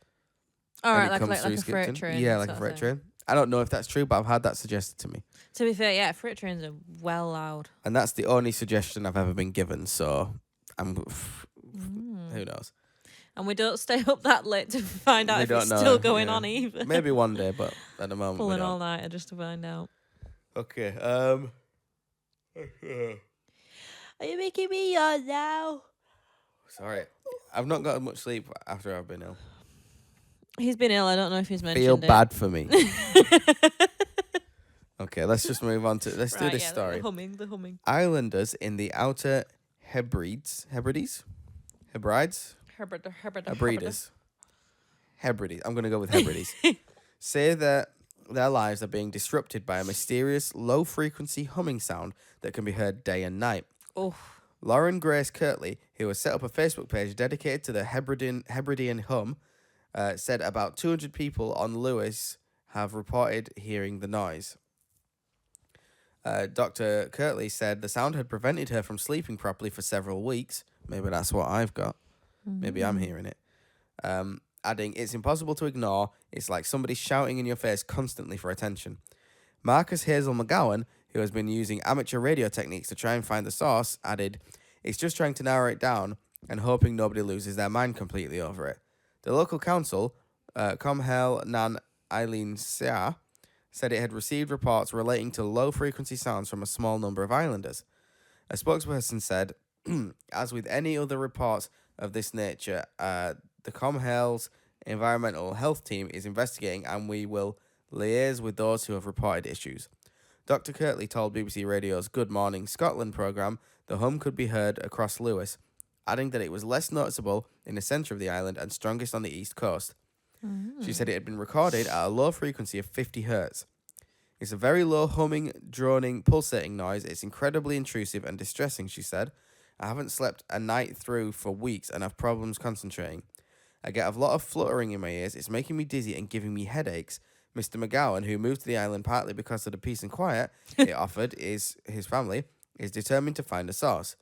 All right, and it like comes through a Skipton. freight train. Yeah, like a freight train. I don't know if that's true, but I've had that suggested to me. To be fair, yeah, freight trains are well loud. And that's the only suggestion I've ever been given, so who knows? And we don't stay up that late to find out We if it's don't know, still going yeah. on either. Maybe one day, but at the moment Pulling we don't. all nighter just to find out. Okay. Are you making me yawn now? Sorry. I've not got much sleep after I've been ill. He's been ill. I don't know if he's mentioned Feel it. bad for me. Okay, let's just move on to... Let's do this story. The humming. Islanders in the Outer Hebrides? Hebrides? I'm going to go with Hebrides. Say that their lives are being disrupted by a mysterious, low-frequency humming sound that can be heard day and night. Oh. Lauren Grace Kirtley, who has set up a Facebook page dedicated to the Hebridean hum, said about 200 people on Lewis have reported hearing the noise. Dr. Kirtley said the sound had prevented her from sleeping properly for several weeks. Maybe that's what I've got. Maybe I'm hearing it. Adding, it's impossible to ignore. It's like somebody shouting in your face constantly for attention. Marcus Hazel McGowan, who has been using amateur radio techniques to try and find the source, added, it's just trying to narrow it down and hoping nobody loses their mind completely over it. The local council, Comhel Nan Eileen Sia, said it had received reports relating to low-frequency sounds from a small number of islanders. A spokesperson said, as with any other reports of this nature, the Comhel's environmental health team is investigating and we will liaise with those who have reported issues. Dr. Kirtley told BBC Radio's Good Morning Scotland programme the hum could be heard across Lewis, adding that it was less noticeable in the centre of the island and strongest on the east coast. She said it had been recorded at a low frequency of 50 hertz. It's a very low humming, droning, pulsating noise. It's incredibly intrusive and distressing, she said. I haven't slept a night through for weeks and have problems concentrating. I get a lot of fluttering in my ears. It's making me dizzy and giving me headaches. Mr. McGowan, who moved to the island partly because of the peace and quiet it offered his family, is determined to find a source.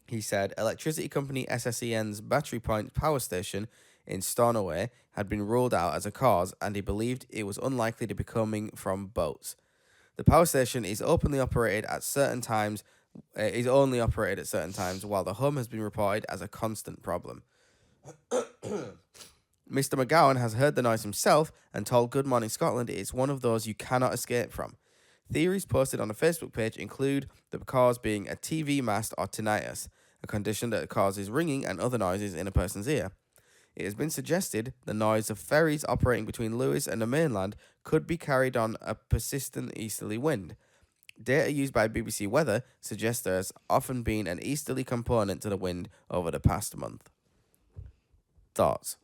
He said electricity company SSEN's Battery Point power station in Stornoway had been ruled out as a cause, and he believed it was unlikely to be coming from boats. The power station is openly operated at certain times, only operated at certain times, while the hum has been reported as a constant problem. Mr. McGowan has heard the noise himself and told Good Morning Scotland it's one of those you cannot escape from. Theories posted on the Facebook page include the cause being a TV mast or tinnitus, a condition that causes ringing and other noises in a person's ear. It has been suggested the noise of ferries operating between Lewis and the mainland could be carried on a persistent easterly wind. Data used by BBC Weather suggests there has often been an easterly component to the wind over the past month. Thoughts?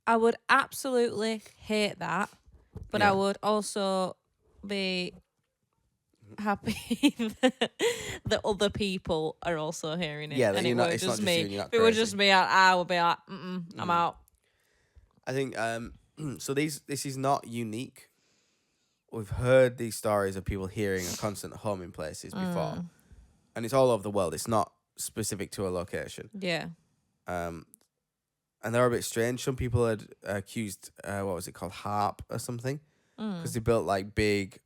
I would absolutely hate that, but I would also be happy that other people are also hearing it. Yeah, and it's not just just me. you, you're not If it were crazy. just me, I would be like, I'm out. I think so. This is not unique. We've heard these stories of people hearing a constant hum in places before, and it's all over the world. It's not specific to a location. Yeah. And they're a bit strange. Some people had accused, what was it called, HARP or something, because they built like big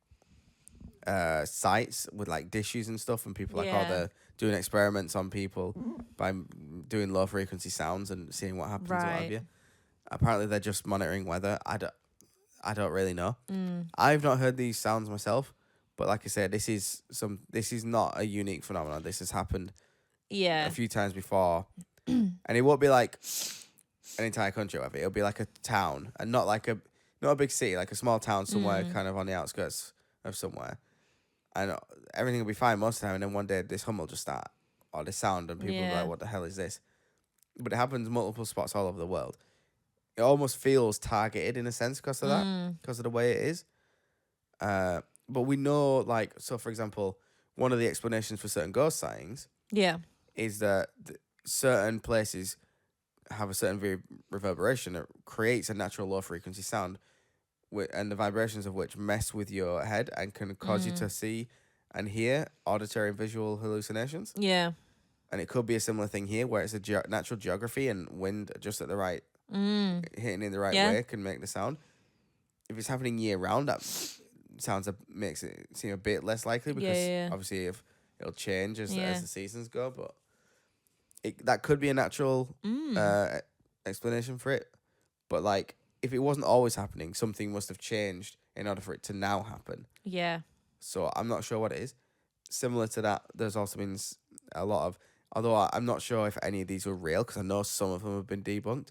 sites with like dishes and stuff, and people they're doing experiments on people by doing low frequency sounds and seeing what happens. What have you. Apparently, they're just monitoring weather. I don't really know. I've not heard these sounds myself, but like I said, this is not a unique phenomenon. This has happened a few times before, and it won't be like an entire country of it. It'll be like a town, and not not a big city, like a small town somewhere, kind of on the outskirts of somewhere, and everything will be fine most of the time. And then one day this hum will just start, or this sound, and people will be like, "What the hell is this?" But it happens multiple spots all over the world. It almost feels targeted in a sense because of that, because of the way it is. But we know, like, so for example, one of the explanations for certain ghost sightings is that certain places have a certain reverberation that creates a natural low frequency sound, and the vibrations of which mess with your head and can cause you to see and hear auditory and visual hallucinations. Yeah. And it could be a similar thing here, where it's a natural geography and wind just at the right, hitting in the right way can make the sound. If it's happening year round, that makes it seem a bit less likely, because obviously if it'll change as the seasons go, but that could be a natural explanation for it. But like, if it wasn't always happening, something must have changed in order for it to now happen. Yeah. So I'm not sure what it is. Similar to that, there's also been a lot of, although I'm not sure if any of these were real, because I know some of them have been debunked.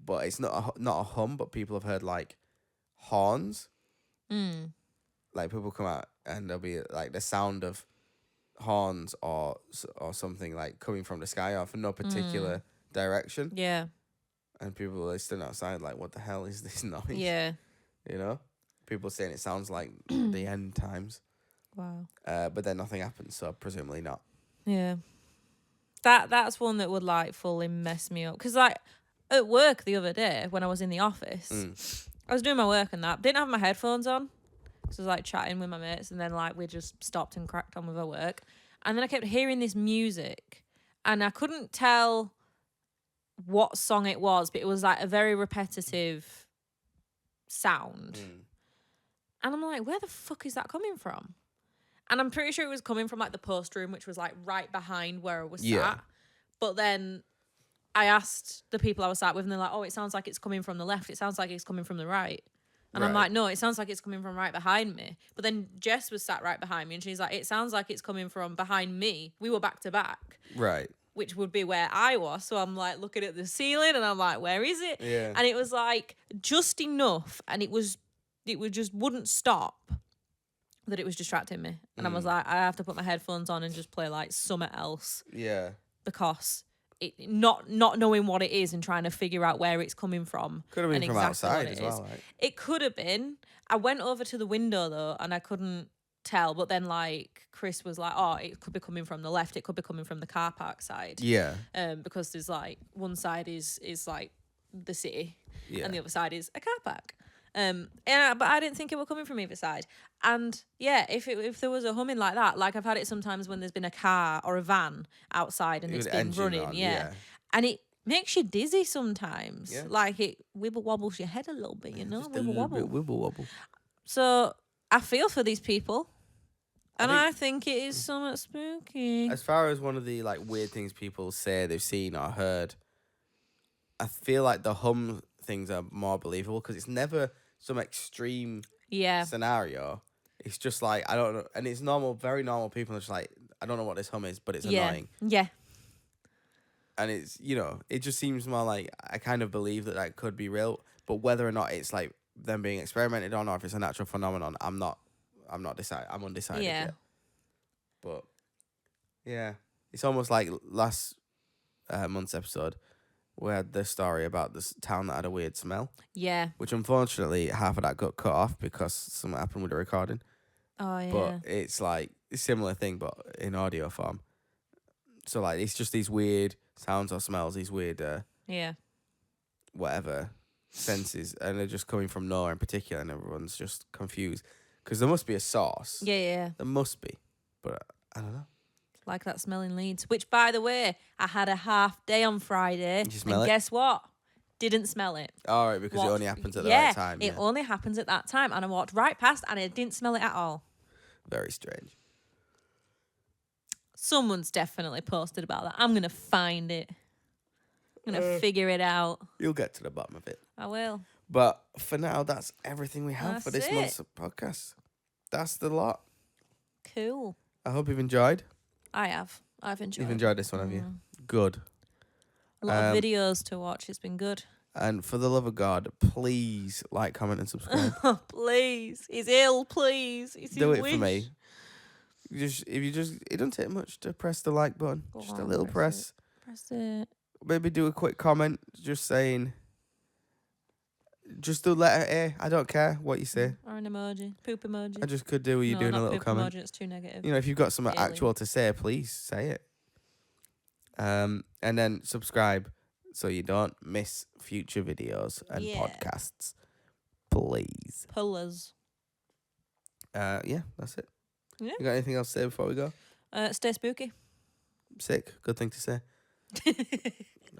But it's not a hum, but people have heard like horns. Like people come out and there'll be like the sound of horns or something like coming from the sky or from no particular direction. Yeah. And people are standing outside like, what the hell is this noise? Yeah. You know? People saying it sounds like the end times. Wow. But then nothing happens, so presumably not. Yeah. That's one that would like fully mess me up. Because like at work the other day when I was in the office, I was doing my work and that. Didn't have my headphones on. So I was like chatting with my mates, and then like we just stopped and cracked on with our work. And then I kept hearing this music and I couldn't tell what song it was, but it was like a very repetitive sound. And I'm like, where the fuck is that coming from? And I'm pretty sure it was coming from like the post room, which was like right behind where I was sat. But then I asked the people I was sat with, and they're like, oh, it sounds like it's coming from the left. It sounds like it's coming from the right. And I'm like, no, it sounds like it's coming from right behind me. But then Jess was sat right behind me, and she's like, it sounds like it's coming from behind me. We were back to back. Right. Which would be where I was. So I'm like looking at the ceiling, and I'm like, where is it? Yeah. And it was like just enough, and it just wouldn't stop, that it was distracting me. And I was like, I have to put my headphones on and just play like something else. Yeah. Because not knowing what it is and trying to figure out where it's coming from. Could have been from outside as well, right? It could have been. I went over to the window though, and I couldn't tell. But then like Chris was like, oh, it could be coming from the left. It could be coming from the car park side. Yeah. Because there's like one side is like the city, and the other side is a car park. But I didn't think it was coming from either side. And yeah, if there was a humming like that, like I've had it sometimes when there's been a car or a van outside and it's been running, and it makes you dizzy sometimes. Yeah. Like it wibble wobbles your head a little bit, you know, just wibble wobble. So I feel for these people, and I think it is somewhat spooky. As far as one of the like weird things people say they've seen or heard, I feel like the hum things are more believable because it's never some extreme scenario. It's just like, I don't know, and it's normal, very normal people are just like, I don't know what this hum is, but it's annoying. Yeah. And it's, you know, it just seems more like I kind of believe that could be real, but whether or not it's like them being experimented on or if it's a natural phenomenon, I'm undecided yet. But yeah, it's almost like last month's episode. We had this story about this town that had a weird smell. Yeah. Which unfortunately half of that got cut off because something happened with the recording. Oh yeah. But it's like a similar thing but in audio form. So like it's just these weird sounds or smells, these weird whatever senses, and they're just coming from nowhere in particular, and everyone's just confused. Because there must be a source. Yeah. There must be. But I don't know. Like that smell in Leeds, which, by the way, I had a half day on Friday. Did you smell and it? Guess what? Didn't smell it. All right, because it only happens at the right time. It only happens at that time. And I walked right past and I didn't smell it at all. Very strange. Someone's definitely posted about that. I'm going to find it. I'm going to figure it out. You'll get to the bottom of it. I will. But for now, that's everything we have for this month's podcast. That's the lot. Cool. I hope you've enjoyed. I have. I've enjoyed. You've enjoyed this one, have you? Good. A lot of videos to watch. It's been good. And for the love of God, please like, comment, and subscribe. Please. He's ill, please. It's Do his it wish. for me. It don't take much to press the like button. Go Just a on, little press. Press it. Maybe do a quick comment just saying, just the letter A. I don't care what you say. Or an emoji. Poop emoji. I just could do with you doing a little poop comment. emoji, it's too negative. You know, if you've got something Alien. actual to say, please say it. And then subscribe so you don't miss future videos and podcasts. Please. Pullers. Yeah, that's it. Yeah. You got anything else to say before we go? Stay spooky. Sick. Good thing to say.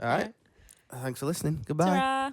All right. Thanks for listening. Goodbye. Ta-ra.